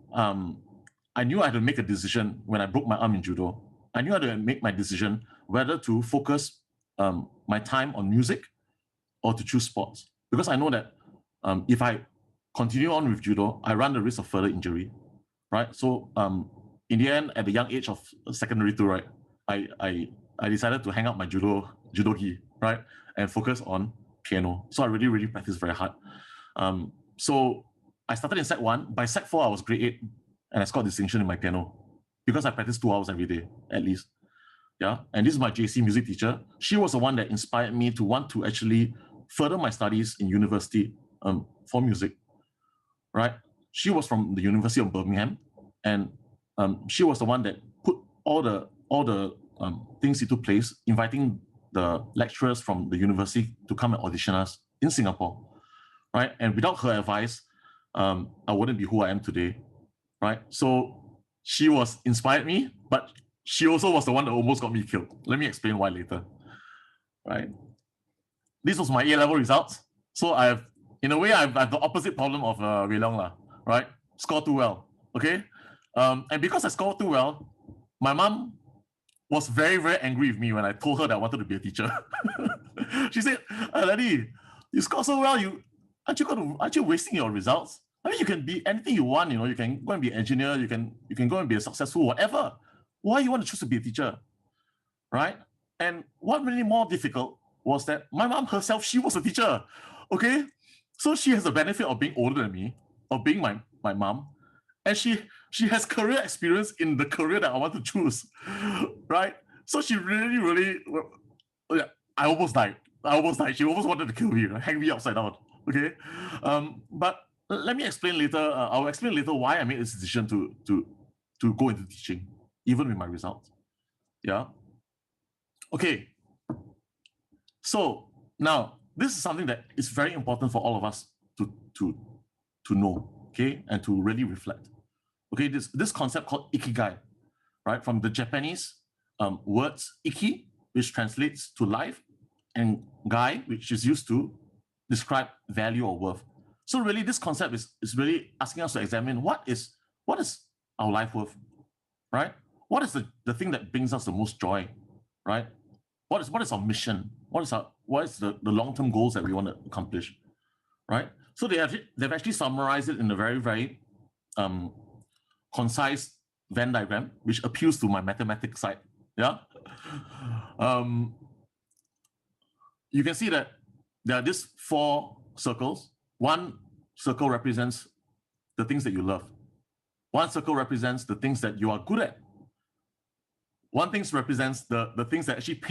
I knew I had to make a decision when I broke my arm in judo. I knew I had to make my decision whether to focus my time on music or to choose sports, because I know that if I continue on with judo, I run the risk of further injury, right? So in the end, at the young age of secondary 2, right, I decided to hang up my judo gi, right, and focus on piano. So I really, really practiced very hard. So I started in Set 1. By Set 4, I was grade 8, and I scored distinction in my piano because I practiced 2 hours every day, at least. Yeah, and this is my JC music teacher. She was the one that inspired me to want to actually further my studies in university for music, right? She was from the University of Birmingham, and she was the one that put all the things into place, inviting the lecturers from the university to come and audition us in Singapore, right? And without her advice, I wouldn't be who I am today, right? So she inspired me, but she also was the one that almost got me killed. Let me explain why later, right? This was my A-level results. So in a way, I've the opposite problem of Wei Leong, right? Score too well, okay? And because I scored too well, my mom was very, very angry with me when I told her that I wanted to be a teacher. She said, Lenny, you scored so well, aren't you wasting your results? I mean, you can be anything you want, you can go and be an engineer, you can go and be a successful whatever. Why you want to choose to be a teacher, right? And what made it more difficult was that my mom herself, she was a teacher, okay? So she has the benefit of being older than me, of being my mom, and she has career experience in the career that I want to choose, right? So she really, really, I almost died. She almost wanted to kill me, hang me upside down, okay? But let me explain later. I'll explain later why I made this decision to go into teaching, even with my results. Yeah. Okay. So now this is something that is very important for all of us to know, okay, and to really reflect. Okay, this concept called ikigai, right, from the Japanese words iki, which translates to life, and gai, which is used to describe value or worth. So really, this concept is really asking us to examine what is our life worth, right? What is the thing that brings us the most joy, right? What is our mission? What is the long-term goals that we want to accomplish, right? So they've actually summarized it in a very, very concise Venn diagram, which appeals to my mathematics side. Yeah. You can see that there are these 4 circles. One circle represents the things that you love. One circle represents the things that you are good at. One thing represents the things that actually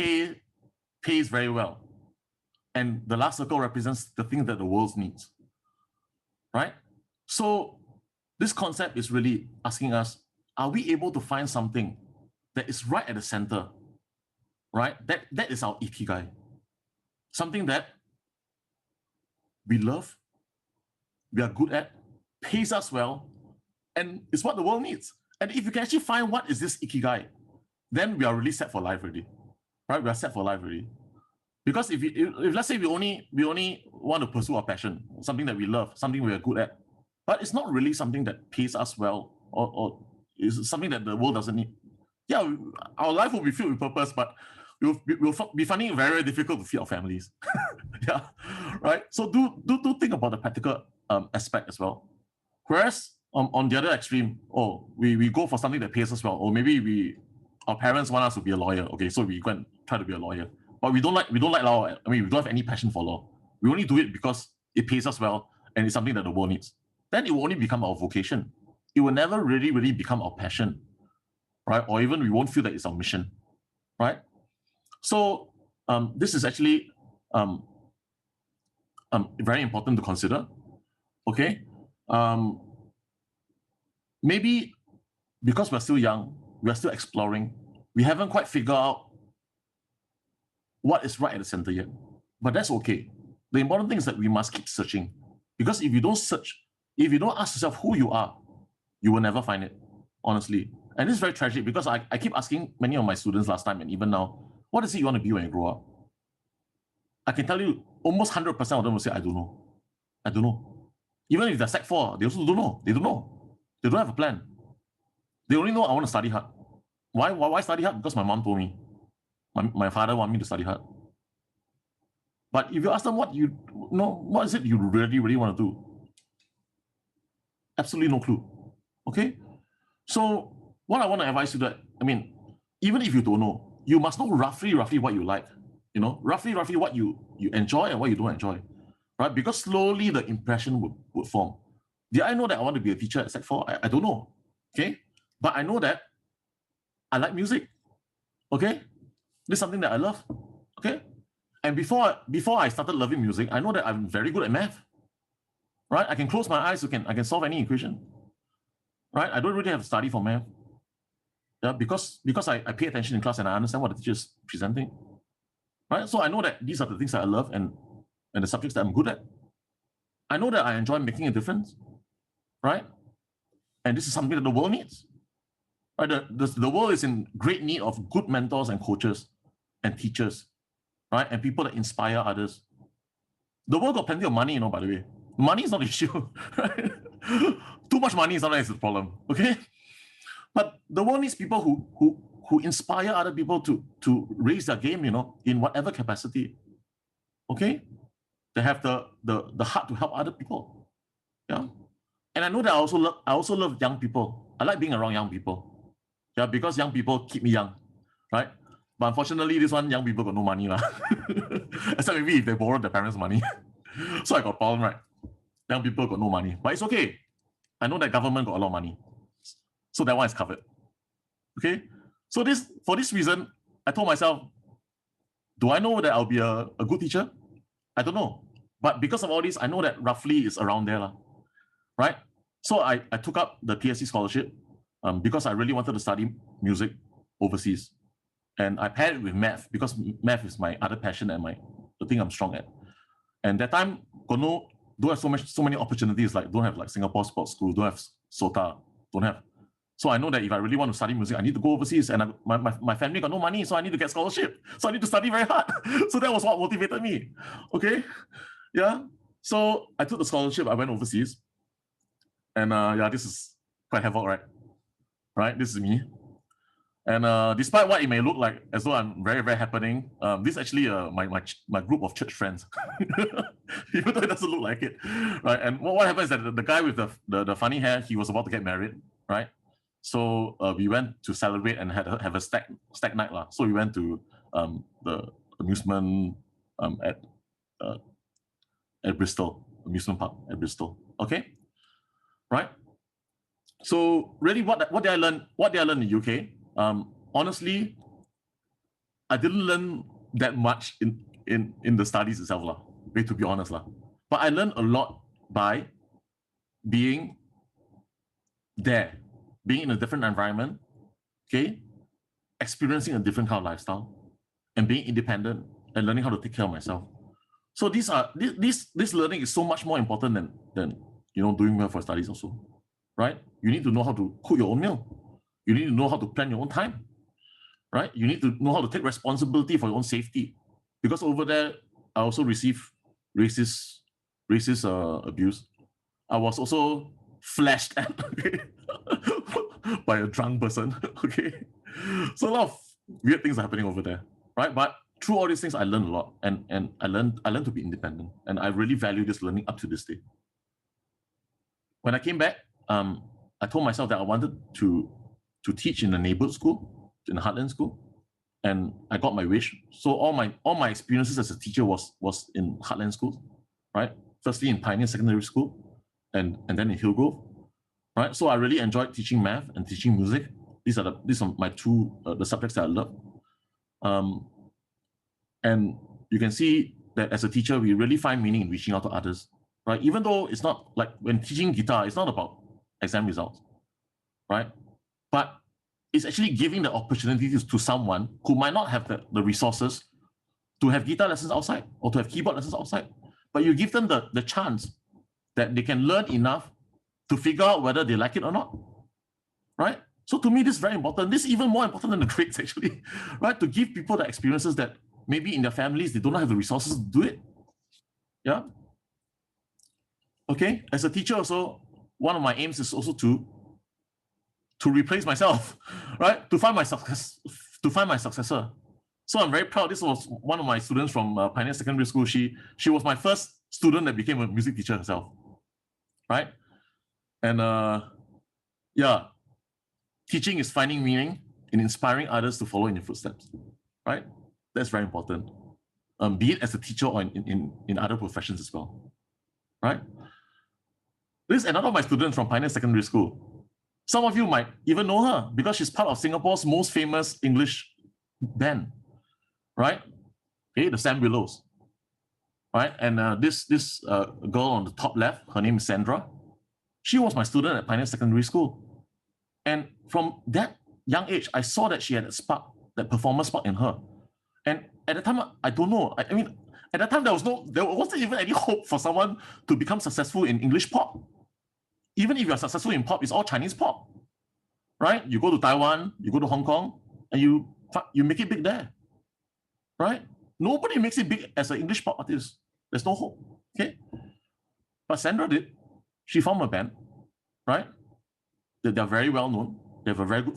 pays very well. And the last circle represents the things that the world needs, right? So this concept is really asking us, are we able to find something that is right at the center, right? That is our ikigai. Something that we love, we are good at, pays us well, and is what the world needs. And if you can actually find what is this ikigai, then we are really set for life already, right? We are set for life already. Because if let's say we only want to pursue our passion, something that we love, something we are good at, but it's not really something that pays us well, or is something that the world doesn't need. Yeah, our life will be filled with purpose, but we'll be finding it very, very difficult to feed our families. Yeah, right. So do think about the practical aspect as well. Whereas on the other extreme, we go for something that pays us well, or maybe our parents want us to be a lawyer. Okay, so we go and try to be a lawyer, but we don't like law. I mean, we don't have any passion for law. We only do it because it pays us well and it's something that the world needs. Then it will only become our vocation. It will never really, really become our passion, right? Or even we won't feel that it's our mission, right? So this is actually very important to consider. Okay, maybe because we're still young, we're still exploring, we haven't quite figured out what is right at the center yet, but that's okay. The important thing is that we must keep searching, because if you don't search, if you don't ask yourself who you are, you will never find it, honestly. And this is very tragic because I keep asking many of my students last time and even now, what is it you want to be when you grow up? I can tell you almost 100% of them will say, I don't know. I don't know. Even if they're Sec 4, they also don't know. They don't know. They don't have a plan. They only know I want to study hard. Why study hard? Because my mom told me. My father wanted me to study hard. But if you ask them what what is it you really, really want to do? Absolutely no clue. Okay? So what I want to advise you that, I mean, even if you don't know, you must know roughly what you like, roughly what you enjoy and what you don't enjoy, right? Because slowly the impression would form. Did I know that I want to be a teacher at Sec 4? I don't know, okay? But I know that I like music, okay? This is something that I love, okay? And before I started loving music, I know that I'm very good at math, right? I can close my eyes, I can solve any equation, right? I don't really have to study for math. Yeah, because I pay attention in class and I understand what the teacher is presenting, right? So I know that these are the things that I love and the subjects that I'm good at. I know that I enjoy making a difference, right? And this is something that the world needs, right? The world is in great need of good mentors and coaches and teachers, right? And people that inspire others. The world got plenty of money, by the way. Money is not the issue, right? Too much money is not always the problem, okay? But the world needs people who inspire other people to raise their game, in whatever capacity. Okay? They have the heart to help other people. Yeah. And I know that I also love young people. I like being around young people. Yeah, because young people keep me young, right? But unfortunately, this one, young people got no money. Except maybe if they borrow their parents' money. So I got a problem, right? Young people got no money. But it's okay. I know that government got a lot of money. So that one is covered. Okay? So for this reason, I told myself, do I know that I'll be a good teacher? I don't know. But because of all this, I know that roughly it's around there, right? So I took up the PSC scholarship because I really wanted to study music overseas. And I paired it with math because math is my other passion and the thing I'm strong at. And that time, don't have so many opportunities, don't have Singapore Sports School, don't have SOTA, don't have. So I know that if I really want to study music, I need to go overseas, and my family got no money, so I need to get scholarship. So I need to study very hard. So that was what motivated me. Okay, yeah. So I took the scholarship. I went overseas, and this is quite havoc, right? Right, this is me. And despite what it may look like as though I'm very, very happening, this is actually my group of church friends, even though it doesn't look like it, right? And what happened is that the guy with the funny hair, he was about to get married, right? So we went to celebrate and have a stag night. So we went to the amusement at Bristol, amusement park at Bristol. Okay, right? So really, what did I learn? What did I learn in the UK? Honestly, I didn't learn that much in the studies itself, to be honest. But I learned a lot by being there, being in a different environment, okay, experiencing a different kind of lifestyle, and being independent and learning how to take care of myself. So this learning is so much more important than doing well for studies also, right? You need to know how to cook your own meal. You need to know how to plan your own time, right? You need to know how to take responsibility for your own safety, because over there I also received racist abuse. I was also flashed at by a drunk person. Okay, so a lot of weird things are happening over there, right? But through all these things, I learned a lot, and I learned to be independent, and I really value this learning up to this day. When I came back, I told myself that I wanted to teach in a neighborhood school, in a heartland school, and I got my wish. So all my experiences as a teacher was in heartland schools, right? Firstly in Pioneer Secondary School, and then in Hillgrove, right? So I really enjoyed teaching math and teaching music. These are my two the subjects that I love. And you can see that as a teacher, we really find meaning in reaching out to others, right? Even though it's not like when teaching guitar, it's not about exam results, right? But it's actually giving the opportunities to someone who might not have the resources to have guitar lessons outside or to have keyboard lessons outside. But you give them the chance that they can learn enough to figure out whether they like it or not, right? So to me, this is very important. This is even more important than the grades, actually, right? To give people the experiences that maybe in their families, they don't have the resources to do it. Yeah. Okay. As a teacher also, one of my aims is also to replace myself, right? To find my successor. So I'm very proud. This was one of my students from Pioneer Secondary School. She was my first student that became a music teacher herself, right? And yeah, teaching is finding meaning in inspiring others to follow in your footsteps, right? That's very important. Be it as a teacher or in other professions as well, right? This is another of my students from Pioneer Secondary School. Some of you might even know her because she's part of Singapore's most famous English band, right? Okay, the Sam Willows, right? And this girl on the top left, her name is Sandra. She was my student at Pioneer Secondary School. And from that young age, I saw that she had a spark, that performance spark in her. And at the time, I don't know. I mean, at that time, there wasn't even any hope for someone to become successful in English pop. Even if you're successful in pop, it's all Chinese pop, right? You go to Taiwan, you go to Hong Kong, and you make it big there, right? Nobody makes it big as an English pop artist. There's no hope, okay? But Sandra did. She formed a band, right? They're very well known. They have a very good,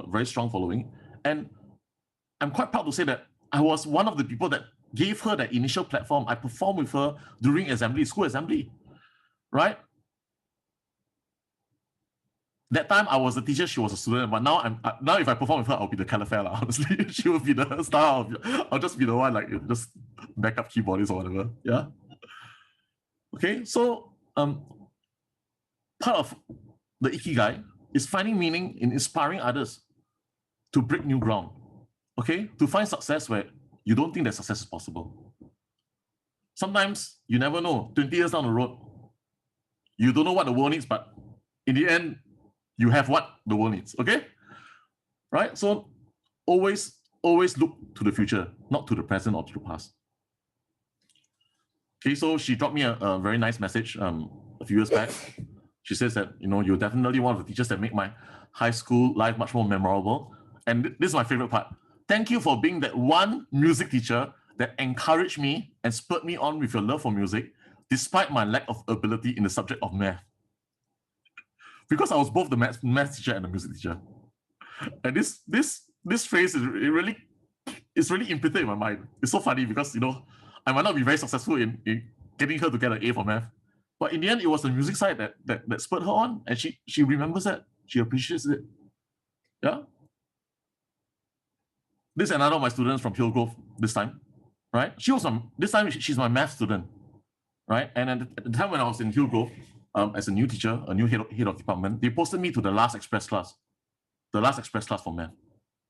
very strong following. And I'm quite proud to say that I was one of the people that gave her that initial platform. I performed with her during assembly, school assembly, right? That time I was a teacher, she was a student, but now now if I perform with her, I'll be the calefare, honestly. She will be the star. I'll just be the one, like, just backup keyboardist or whatever. Yeah. Okay, so part of the Ikigai is finding meaning in inspiring others to break new ground. Okay, to find success where you don't think that success is possible. Sometimes you never know. 20 years down the road, you don't know what the world needs, but in the end, you have what the world needs, okay? Right? So always look to the future, not to the present or to the past. Okay, so she dropped me a very nice message a few years back. She says that, you're definitely one of the teachers that make my high school life much more memorable. And this is my favorite part. Thank you for being that one music teacher that encouraged me and spurred me on with your love for music, despite my lack of ability in the subject of math. Because I was both the math teacher and the music teacher. And this phrase is really imprinted in my mind. It's so funny because, I might not be very successful in getting her to get an A for math. But in the end, it was the music side that spurred her on, and she remembers that. She appreciates it. Yeah. This is another of my students from Hillgrove this time, right? This time she's my math student, right? And at the time when I was in Hillgrove, as a new teacher, a new head of department, they posted me to the last express class for math.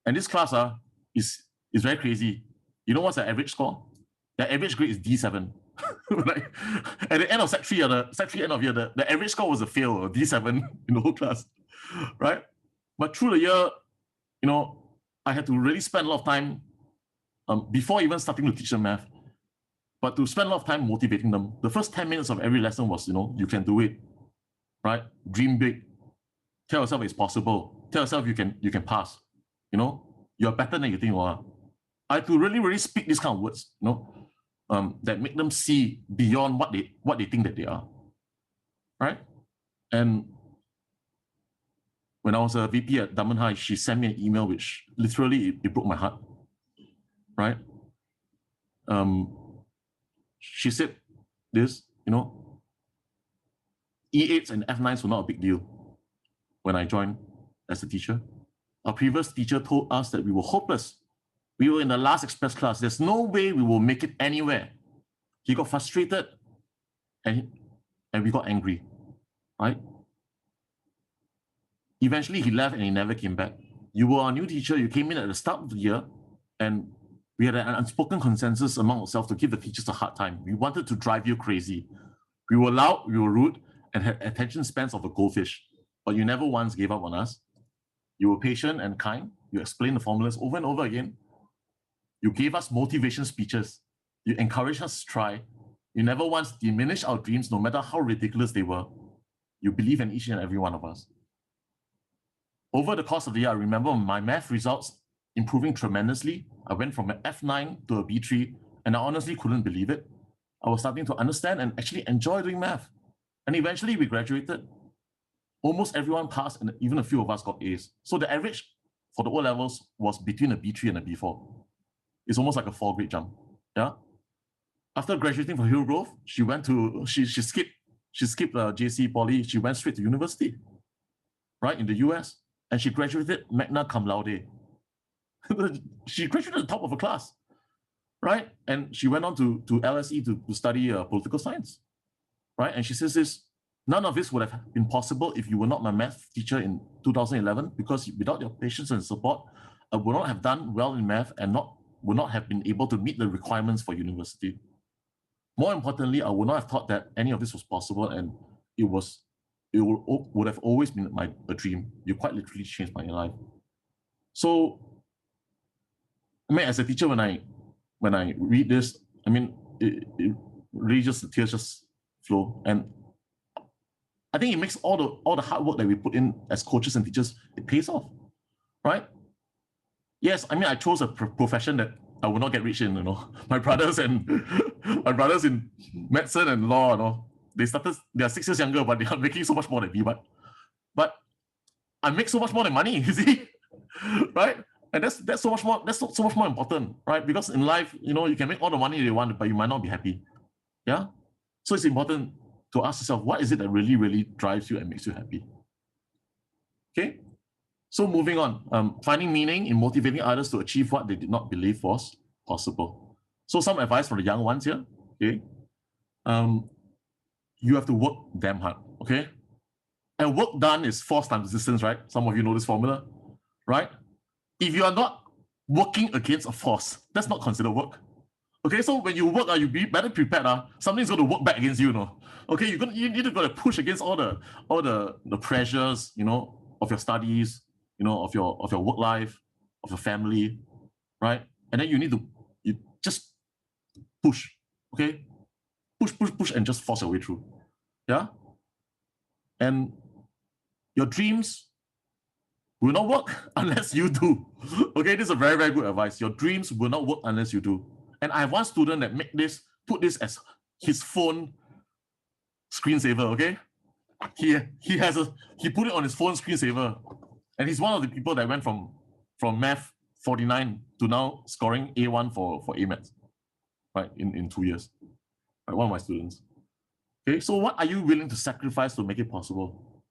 And this class is very crazy. You know what's the average score? The average grade is D7. Like, at the end of Sec 3, end of year, the average score was a fail, or D7 in the whole class, right? But through the year, I had to really spend a lot of time before even starting to teach them math, but to spend a lot of time motivating them. The first 10 minutes of every lesson was, you can do it, right? Dream big. Tell yourself it's possible. Tell yourself you can pass. You're better than you think you are. I had to really, really speak these kind of words, that make them see beyond what they think that they are, right? And when I was a VP at Dunman High, she sent me an email which literally it broke my heart, right? She said this, E8s and F9s were not a big deal when I joined as a teacher. Our previous teacher told us that we were hopeless. We were in the last express class. There's no way we will make it anywhere. He got frustrated and we got angry, right? Eventually, he left and he never came back. You were our new teacher. You came in at the start of the year, and we had an unspoken consensus among ourselves to give the teachers a hard time. We wanted to drive you crazy. We were loud, we were rude, and had attention spans of a goldfish. But you never once gave up on us. You were patient and kind. You explained the formulas over and over again. You gave us motivation speeches. You encouraged us to try. You never once diminished our dreams, no matter how ridiculous they were. You believe in each and every one of us. over the course of the year, I remember my math results improving tremendously. I went from an F9 to a B3, and I honestly couldn't believe it. I was starting to understand and actually enjoy doing math. And eventually we graduated. Almost everyone passed, and even a few of us got A's. So the average for the O-levels was between a B3 and a B4. It's almost like a 4-grade jump. Yeah. After graduating from Hillgrove, she went to she skipped JC Poly. She went straight to university, right, in the US, and she graduated magna cum laude. She graduated at the top of her class, right? And she went on to LSE to study political science, right? And she says this: none of this would have been possible if you were not my math teacher in 2011, because without your patience and support, I would not have done well in math and would not have been able to meet the requirements for university. More importantly, I would not have thought that any of this was possible, and it would have always been a dream. You quite literally changed my life. So, I mean, as a teacher, when I read this, I mean, it really just, the tears just flow. And I think it makes all the hard work that we put in as coaches and teachers, it pays off, right? Yes, I mean, I chose a profession that I will not get rich in, My brothers in medicine and law, they are 6 years younger, but they are making so much more than me. But I make so much more than money, you see, right? And that's so much more important, right? Because in life, you can make all the money you want, but you might not be happy. Yeah. So it's important to ask yourself, what is it that really, really drives you and makes you happy? Okay. So moving on, finding meaning in motivating others to achieve what they did not believe was possible. So some advice for the young ones here, okay? You have to work damn hard, okay? And work done is force times distance, right? Some of you know this formula, right? If you are not working against a force, that's not considered work. Okay, so when you work, you be better prepared. Something's going to work back against you, Okay, you need to push against all the pressures, of your studies, of your work life, of your family, right? And then you just push, okay? Push, and just force your way through. Yeah? And your dreams will not work unless you do. Okay, this is a very, very good advice. Your dreams will not work unless you do. And I have one student that put this as his phone screensaver, okay? He put it on his phone screensaver. And he's one of the people that went from math 49 to now scoring A1 for A-Maths, right, in 2 years. Right, one of my students. Okay, so what are you willing to sacrifice to make it possible?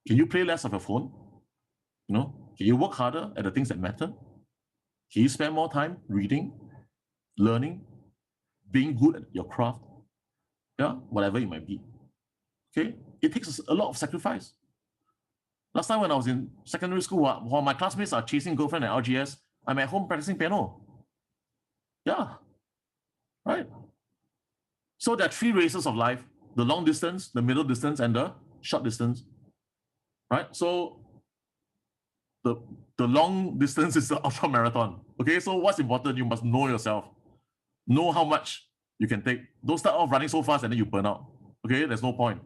Can you play less of your phone? Can you work harder at the things that matter? Can you spend more time reading, learning, being good at your craft? Yeah, whatever it might be. Okay, it takes a lot of sacrifice. Last time when I was in secondary school, while my classmates are chasing girlfriend at RGS, I'm at home practicing piano. Yeah, right? So there are 3 races of life: the long distance, the middle distance, and the short distance, right? So the long distance is the ultra marathon. Okay, so what's important? You must know yourself. Know how much you can take. Don't start off running so fast and then you burn out. Okay, there's no point,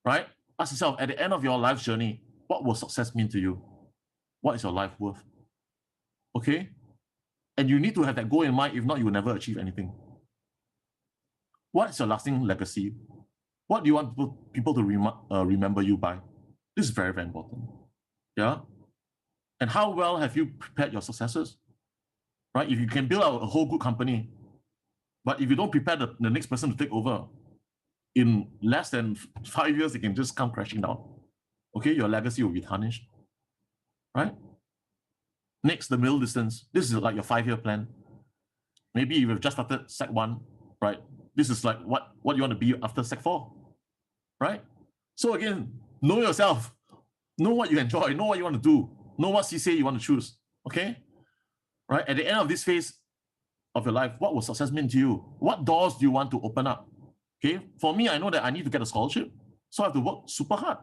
right? Ask yourself, at the end of your life's journey, what will success mean to you? What is your life worth? Okay? And you need to have that goal in mind. If not, you will never achieve anything. What is your lasting legacy? What do you want people to remember you by? This is very, very important. Yeah? And how well have you prepared your successors? Right? If you can build out a whole good company, but if you don't prepare the next person to take over, in less than 5 years, it can just come crashing down. Okay, your legacy will be tarnished, right? Next, the middle distance. This is like your 5-year plan. Maybe you've just started Sec 1, right? This is like what you want to be after Sec 4, right? So again, know yourself. Know what you enjoy. Know what you want to do. Know what CCA you want to choose, okay? Right? At the end of this phase of your life, what will success mean to you? What doors do you want to open up? Okay, for me, I know that I need to get a scholarship, so I have to work super hard.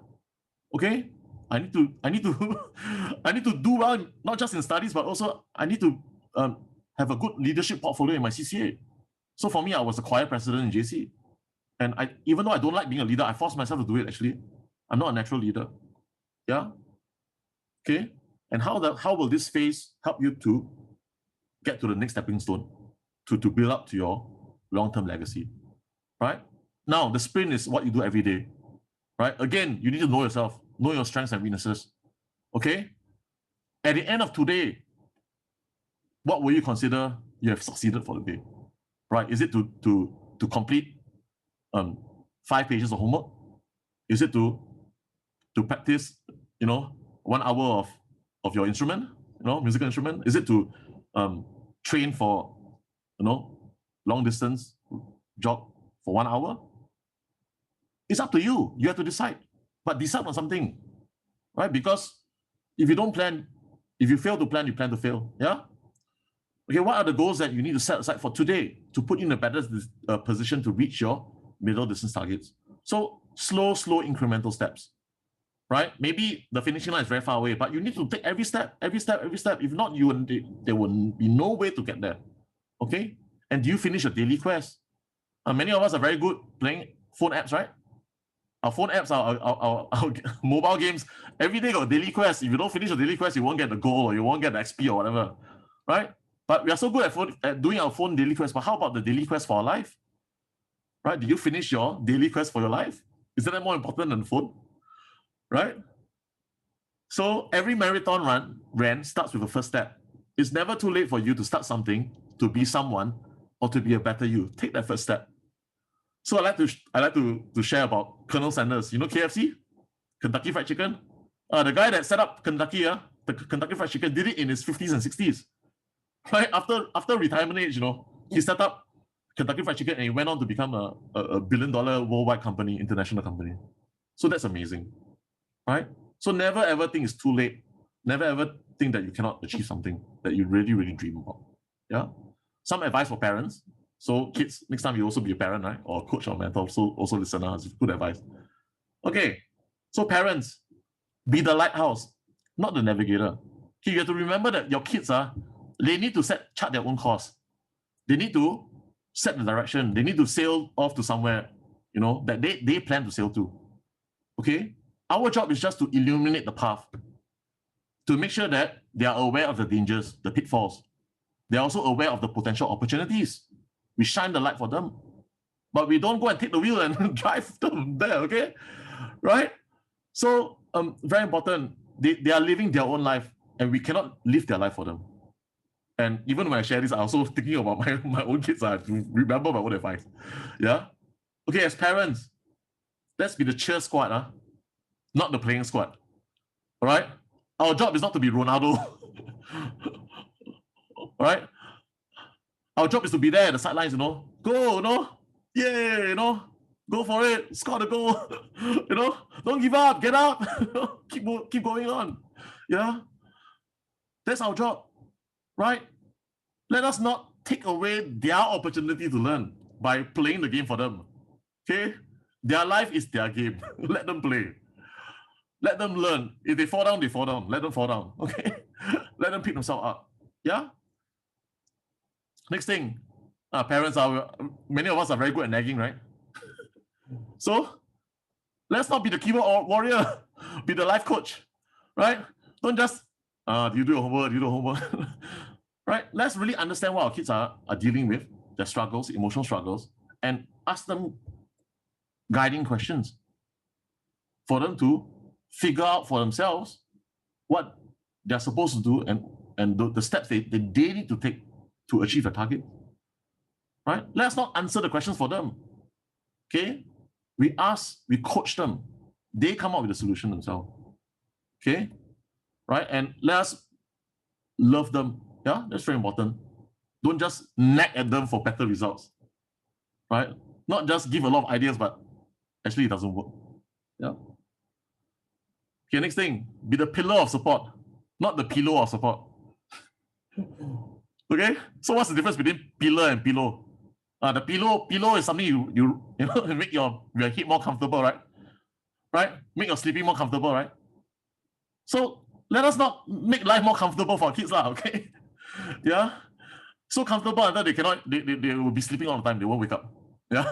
Okay, I need to I need to do well, not just in studies, but also I need to have a good leadership portfolio in my CCA. So for me, I was a choir president in JC, and even though I don't like being a leader, I forced myself to do it. Actually, I'm not a natural leader. Yeah. Okay? And how will this phase help you to get to the next stepping stone, to build up to your long-term legacy, right? Now, the sprint is what you do every day, right? Again, you need to know yourself, know your strengths and weaknesses, okay? At the end of today, what will you consider you have succeeded for the day, right? Is it to complete 5 pages of homework? Is it to practice, 1 hour of your instrument, musical instrument? Is it to train for, long distance jog for 1 hour? It's up to you. You have to decide, but decide on something, right? Because if you don't plan, if you fail to plan, you plan to fail. Yeah. Okay. What are the goals that you need to set aside for today to put you in a better position to reach your middle distance targets? So slow incremental steps, right? Maybe the finishing line is very far away, but you need to take every step. If not, there will be no way to get there. Okay. And do you finish a daily quest? Many of us are very good playing phone apps, right? Our phone apps, our mobile games, every day got a daily quest. If you don't finish a daily quest, you won't get the goal or you won't get the XP or whatever, right? But we are so good at doing our phone daily quest. But how about the daily quest for our life? Right? Did you finish your daily quest for your life? Isn't that more important than the phone? Right? So every marathon ran starts with a first step. It's never too late for you to start something, to be someone, or to be a better you. Take that first step. So I like to share about Colonel Sanders. You know KFC, Kentucky Fried Chicken. The guy that set up Kentucky, the Kentucky Fried Chicken, did it in his 50s and 60s. Right after retirement age, he set up Kentucky Fried Chicken and he went on to become a $1 billion worldwide company, international company. So that's amazing, right? So never ever think it's too late. Never ever think that you cannot achieve something that you really, really dream about. Yeah. Some advice for parents. So kids, next time you also be a parent, right? Or a coach or mentor, so also listeners, good advice. Okay, so parents, be the lighthouse, not the navigator. Okay, you have to remember that your kids they need to chart their own course. They need to set the direction. They need to sail off to somewhere, that they plan to sail to. Okay, our job is just to illuminate the path, to make sure that they are aware of the dangers, the pitfalls. They're also aware of the potential opportunities. We shine the light for them, but we don't go and take the wheel and drive them there, okay? Right? So, very important, they are living their own life and we cannot live their life for them. And even when I share this, I'm also thinking about my own kids. I have to remember my own advice. Yeah? Okay, as parents, let's be the cheer squad, not the playing squad. All right? Our job is not to be Ronaldo. All right? Our job is to be there at the sidelines, go, yay, go for it, score the goal, don't give up, get up, keep going on. Yeah, that's our job, right? Let us not take away their opportunity to learn by playing the game for them. Okay, their life is their game. Let them play. Let them learn. If they fall down, they fall down. Let them fall down. Okay, let them pick themselves up. Yeah. Next thing, parents many of us are very good at nagging, right? So let's not be the keyboard warrior, be the life coach, right? Don't just, do you do your homework, do you do homework? Right? Let's really understand what our kids are dealing with, their struggles, emotional struggles, and ask them guiding questions for them to figure out for themselves what they're supposed to do and the steps they need to take to achieve a target, right? Let's not answer the questions for them, okay? We coach them. They come up with the solution themselves, okay? Right? And let us love them. Yeah, that's very important. Don't just nag at them for better results, right? Not just give a lot of ideas, but actually it doesn't work. Yeah. Okay, next thing, be the pillar of support, not the pillow of support. Okay, so what's the difference between pillar and pillow? The pillow is something you make your head more comfortable, right? Right? Make your sleeping more comfortable, right? So let us not make life more comfortable for our kids, okay? Yeah. So comfortable until they will be sleeping all the time. They won't wake up. Yeah.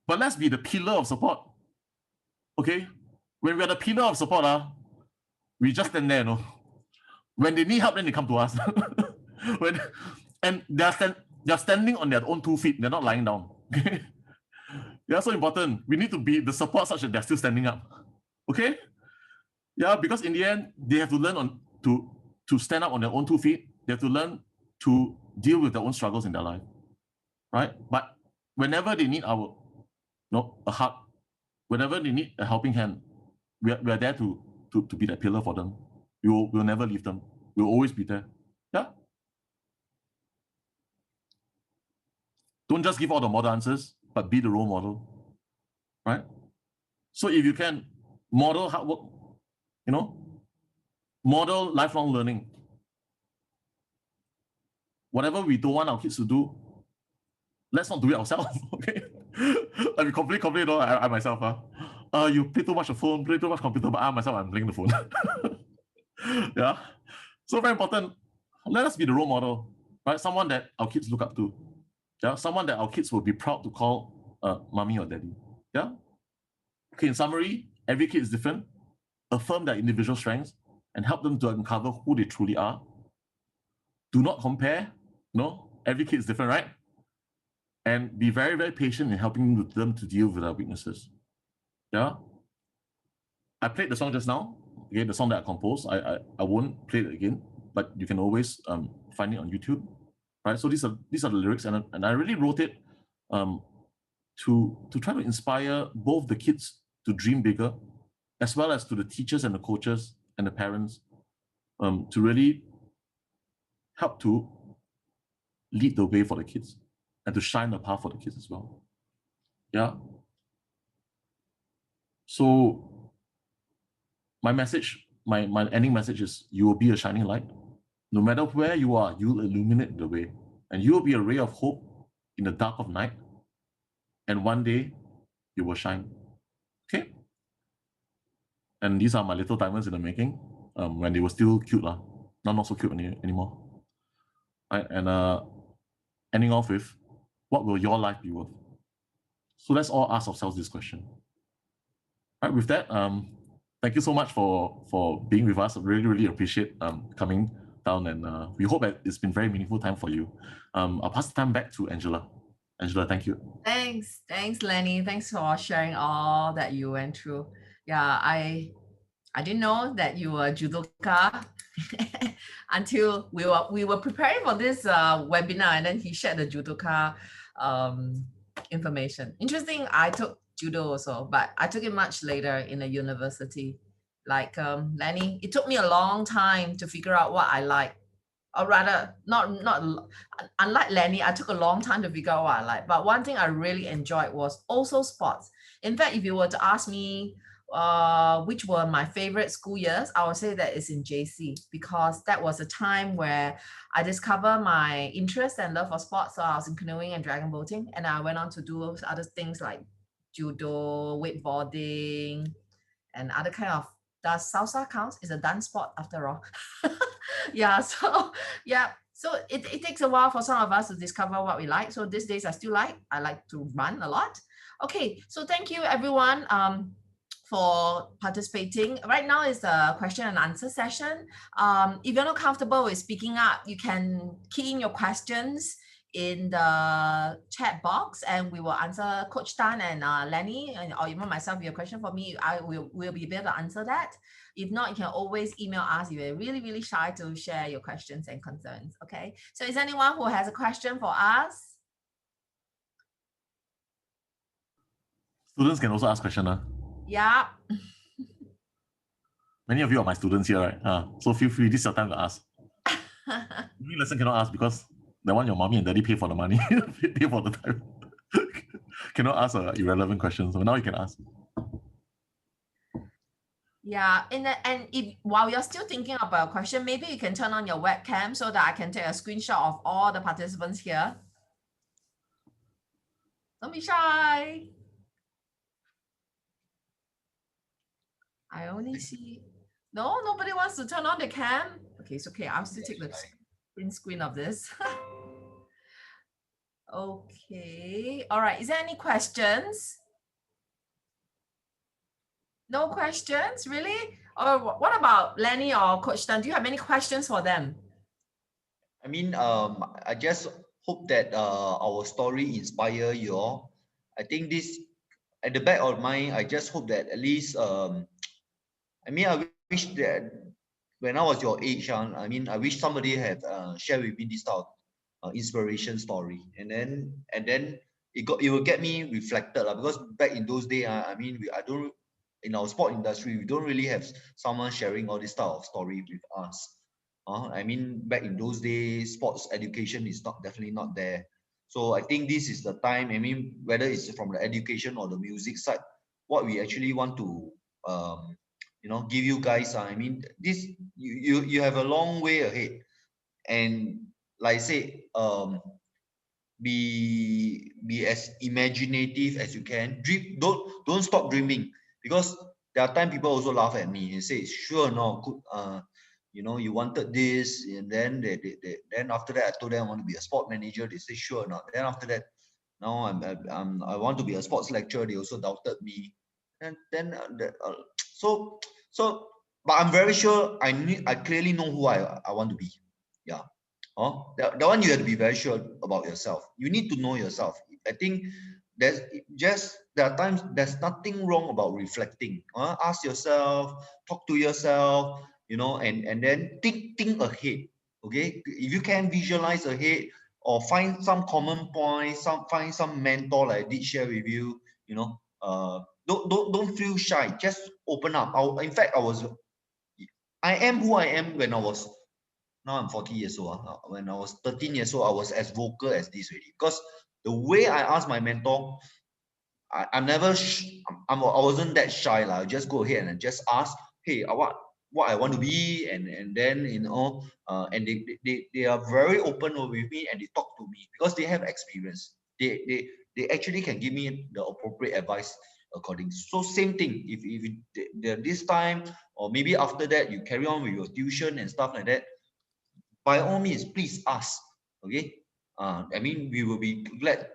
But let's be the pillar of support. Okay. When we are the pillar of support, We just stand there, you know. When they need help, then they come to us. And they're standing on their own 2 feet. They're not lying down. Okay? They are so important. We need to be the support such that they're still standing up. Okay? Yeah, because in the end, they have to learn to stand up on their own 2 feet. They have to learn to deal with their own struggles in their life. Right? But whenever they need a hug, whenever they need a helping hand, we are there to be that pillar for them. We'll never leave them. We'll always be there. Yeah. Don't just give all the model answers, but be the role model. Right? So if you can model hard work, model lifelong learning. Whatever we don't want our kids to do, let's not do it ourselves. Okay? Like we complain, I myself, you play too much of phone, play too much computer, but I myself, I'm playing the phone. Yeah. So very important. Let us be the role model, right? Someone that our kids look up to. Yeah. Someone that our kids will be proud to call mommy or daddy. Yeah. Okay. In summary, every kid is different. Affirm their individual strengths and help them to uncover who they truly are. Do not compare. No, every kid is different, right? And be very, very patient in helping them to deal with their weaknesses. Yeah. I played the song just now. Okay, the song that I composed. I won't play it again, but you can always find it on YouTube. Right. So these are the lyrics, and I really wrote it to try to inspire both the kids to dream bigger, as well as to the teachers and the coaches and the parents to really help to lead the way for the kids and to shine the path for the kids as well. Yeah. So my message, my ending message is, you will be a shining light. No matter where you are, you'll illuminate the way, and you will be a ray of hope in the dark of night. And one day you will shine. Okay. And these are my little diamonds in the making. When they were still cute, now not so cute anymore. Right. And ending off with, what will your life be worth? So let's all ask ourselves this question. Right. With that, thank you so much for being with us. I really, really appreciate coming down, and we hope that it's been very meaningful time for you. I'll pass the time back to Angela. Angela, thank you. Thanks, Lenny. Thanks for sharing all that you went through. Yeah, I didn't know that you were a judoka until we were preparing for this webinar, and then he shared the judoka information. Interesting. I took judo also, but I took it much later in the university. Like Lenny, it took me a long time to figure out what I like. Or rather, not unlike Lenny, I took a long time to figure out what I like. But one thing I really enjoyed was also sports. In fact, if you were to ask me which were my favorite school years, I would say that it's in JC, because that was a time where I discovered my interest and love for sports. So I was in canoeing and dragon boating, and I went on to do other things like judo, wakeboarding, and other kind of, does salsa count? It's a dance sport after all. Yeah, so it takes a while for some of us to discover what we like. So these days I like to run a lot. Okay, so thank you everyone for participating. Right now is the question and answer session. If you're not comfortable with speaking up, you can key in your questions in the chat box, and we will answer. Coach Tan and Lenny, or even myself, if you have a question for me, I will be able to answer that. If not, you can always email us if you're really, really shy to share your questions and concerns. Okay, so is anyone who has a question for us? Students can also ask questions. Yeah. Many of you are my students here, right? So feel free, this is your time to ask. During lesson cannot ask because the one your mommy and daddy pay for the money, pay for the time. Cannot ask irrelevant questions. So now you can ask. Yeah, and if while you're still thinking about a question, maybe you can turn on your webcam so that I can take a screenshot of all the participants here. Don't be shy. I only see, no, nobody wants to turn on the cam. Okay, it's okay. I'll still take the print screen of this. Okay, all right. Is there any questions? No questions, really? What about Lenny or Coach Tan? Do you have any questions for them? I mean, I just hope that our story inspire you all. I think this, at the back of mind, I just hope that at least, I mean, I wish that when I was your age, I mean, I wish somebody had shared with me this type of inspiration story, and then it will get me reflected, because back in those days, I mean, I don't, in our sport industry, we don't really have someone sharing all this type of story with us. I mean, back in those days, sports education is definitely not there. So I think this is the time. I mean, whether it's from the education or the music side, what we actually want to give you guys. I mean, this, you have a long way ahead, and like I say, be as imaginative as you can. Dream, don't stop dreaming, because there are time people also laugh at me and say, sure, no, good, you wanted this, and then after that I told them I want to be a sport manager. They say sure not. Then after that, now I want to be a sports lecturer. They also doubted me, and then so but I'm very sure I clearly know who I want to be. Yeah. That one you have to be very sure about yourself. You need to know yourself. I think there are times there's nothing wrong about reflecting. Ask yourself, talk to yourself, and then think ahead. Okay, if you can visualize ahead, or find some common points, find some mentor like I did share with you. Don't feel shy. Just open up. In fact, I am who I am when I was. Now I'm 40 years old. When I was 13 years old, I was as vocal as this already. Because the way I asked my mentor, I'm never, I wasn't that shy. I just go ahead and just ask, hey, what I want to be, and then and they are very open with me, and they talk to me because they have experience. They actually can give me the appropriate advice according. So same thing. If this time, or maybe after that, you carry on with your tuition and stuff like that, by all means, please ask. Okay. I mean, we will be glad.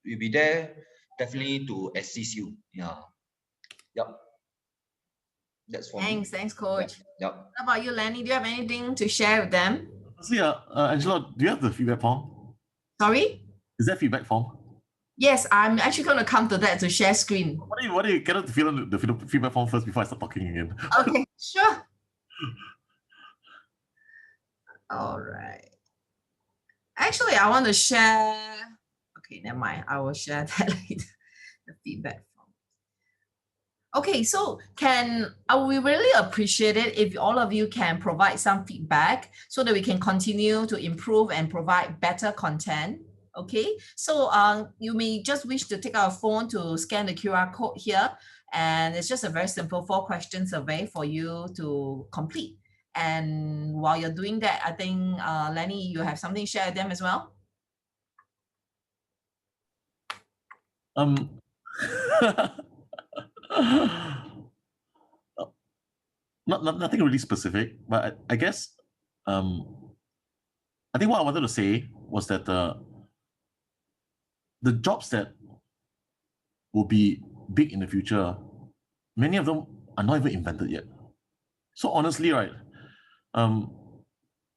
We'll be there definitely to assist you. Yeah. Yep. That's for me. Thanks, Coach. Yep. How about you, Lenny? Do you have anything to share with them? See, Angela, do you have the feedback form? Sorry? Is that feedback form? Yes, I'm actually going to come to that to share screen. What do you get to fill in the feedback form first before I start talking again? Okay, sure. All right. Actually, I want to share. Okay, never mind. I will share that later. The feedback form. Okay, so we really appreciate it if all of you can provide some feedback so that we can continue to improve and provide better content. Okay, so you may just wish to take out a phone to scan the QR code here, and it's just a very simple 4-question survey for you to complete. And while you're doing that, I think Lenny, you have something to share with them as well. Nothing really specific, but I guess I think what I wanted to say was that the jobs that will be big in the future, many of them are not even invented yet. So honestly, right,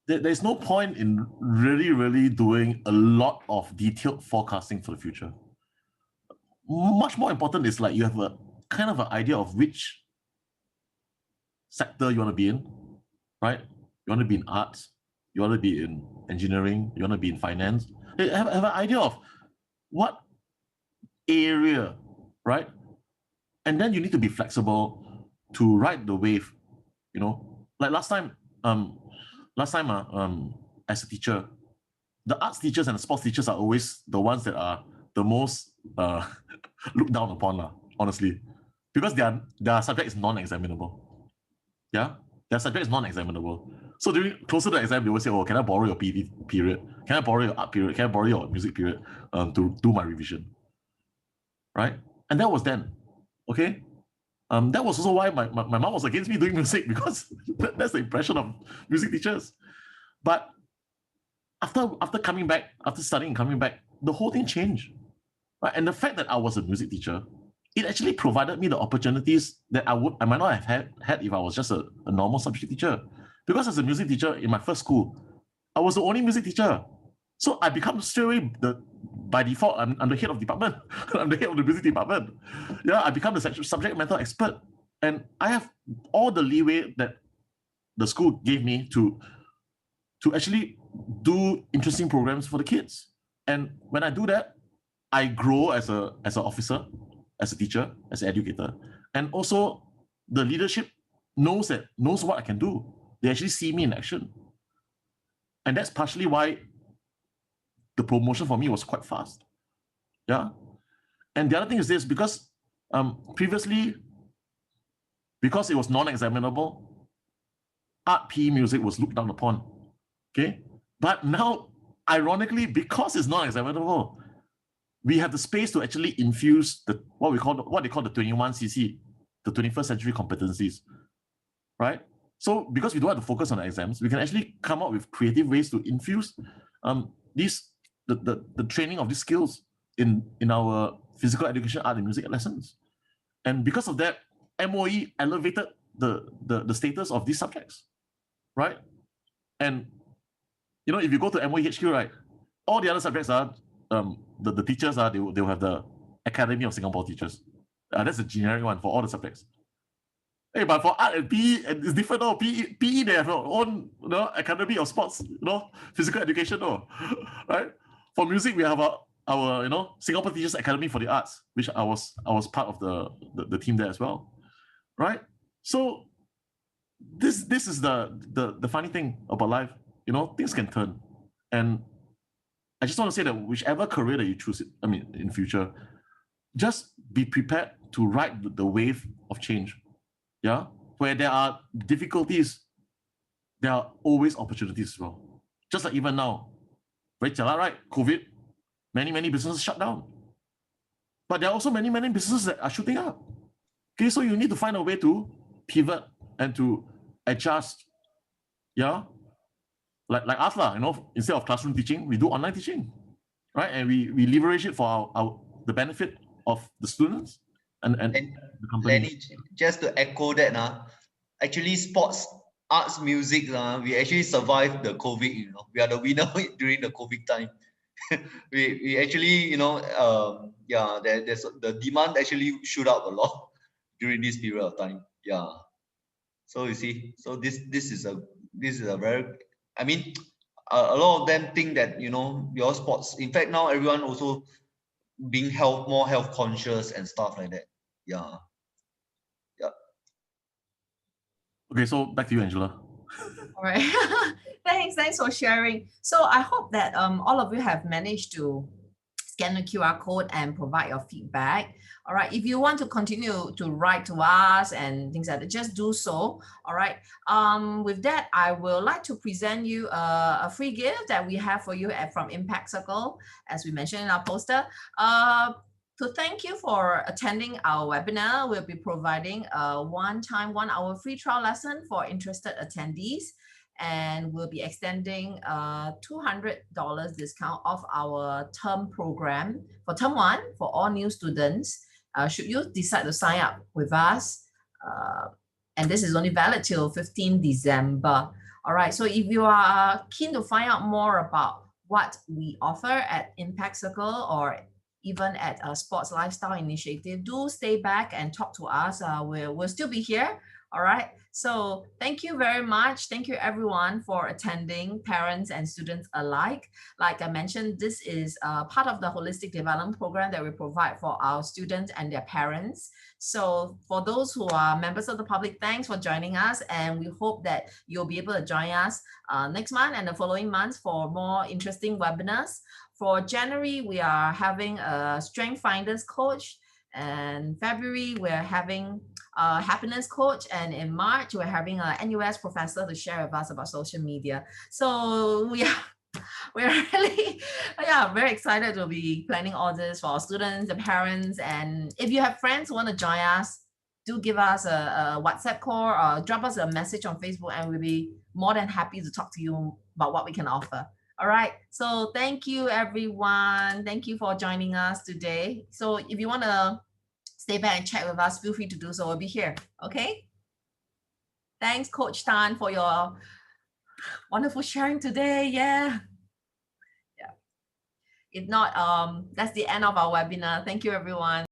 there's no point in really doing a lot of detailed forecasting for the future. Much more important is like you have a kind of an idea of which sector you want to be in, right? You want to be in arts, you want to be in engineering, you want to be in finance. Have an idea of what area, right? And then you need to be flexible to ride the wave, Like last time, as a teacher, the arts teachers and the sports teachers are always the ones that are the most looked down upon, honestly, because their subject is non-examinable. Yeah, their subject is non-examinable. So closer to the exam, they will say, "Oh, can I borrow your PE period? Can I borrow your art period? Can I borrow your music period to do my revision?" Right? And that was then. Okay. That was also why my mom was against me doing music, because that's the impression of music teachers. But after coming back, after studying and coming back, the whole thing changed. Right? And the fact that I was a music teacher it actually provided me the opportunities that I might not have had if I was just a normal subject teacher. Because as a music teacher in my first school, I was the only music teacher. So I become straight away by default, I'm the head of department. I'm the head of the music department. Yeah, I become the subject matter expert. And I have all the leeway that the school gave me to actually do interesting programs for the kids. And when I do that, I grow as an officer, as a teacher, as an educator. And also the leadership knows what I can do. They actually see me in action. And that's partially why the promotion for me was quite fast. Yeah. And the other thing is this, because previously, because it was non-examinable, art, PE, music was looked down upon. Okay. But now, ironically, because it's non-examinable, we have the space to actually infuse what they call the 21cc, the 21st century competencies, right? So because we don't have to focus on the exams, we can actually come up with creative ways to infuse the training of these skills in our physical education, art and music lessons. And because of that, MOE elevated the status of these subjects, right? And if you go to MOE HQ, right, all the other subjects are the teachers they will have the Academy of Singapore Teachers. That's a generic one for all the subjects. Hey, but for art and PE, it's different. No, PE they have their own Academy of Sports, physical education, right? For music, we have our Singapore Teachers Academy for the Arts, which I was part of the team there as well, right? So this is the funny thing about life. Things can turn, and I just want to say that whichever career that you choose, in future, just be prepared to ride the wave of change. Yeah, where there are difficulties, there are always opportunities as well. Just like even now, right? COVID, many businesses shut down, but there are also many businesses that are shooting up. Okay, so you need to find a way to pivot and to adjust. Yeah, like us, instead of classroom teaching, we do online teaching, right? And we leverage it for the benefit of the students and the company. Lenny, just to echo that, actually sports, arts, music, we actually survived the COVID. We are the winner during the COVID time. we actually, there's the demand actually shoot up a lot during this period of time. Yeah. So you see, so this is a very, a lot of them think that your sports. In fact, now everyone also being more health conscious and stuff like that. Yeah. Okay, so back to you, Angela. All right. Thanks for sharing. So I hope that all of you have managed to scan the QR code and provide your feedback. All right. If you want to continue to write to us and things like that, just do so. All right. With that, I will like to present you a free gift that we have for you from Impact Circle, as we mentioned in our poster. To thank you for attending our webinar, we'll be providing a one-time 1-hour free trial lesson for interested attendees, and we'll be extending a $200 discount off our term program for term 1 for all new students. Should you decide to sign up with us, and this is only valid till 15 December. All right, so if you are keen to find out more about what we offer at Impact Circle or even at a Sports Lifestyle Initiative, do stay back and talk to us. We'll still be here. All right. So thank you very much. Thank you everyone for attending, parents and students alike. Like I mentioned, this is part of the holistic development program that we provide for our students and their parents. So for those who are members of the public, thanks for joining us. And we hope that you'll be able to join us next month and the following months for more interesting webinars. For January, we are having a Strength Finders coach. And February, we're having a happiness coach. And in March, we're having a NUS professor to share with us about social media. So we're really very excited to be planning all this for our students and parents. And if you have friends who want to join us, do give us a WhatsApp call or drop us a message on Facebook, and we'll be more than happy to talk to you about what we can offer. All right. So thank you, everyone. Thank you for joining us today. So if you want to stay back and chat with us, feel free to do so. We'll be here. Okay. Thanks, Coach Tan, for your wonderful sharing today. Yeah. If not, that's the end of our webinar. Thank you, everyone.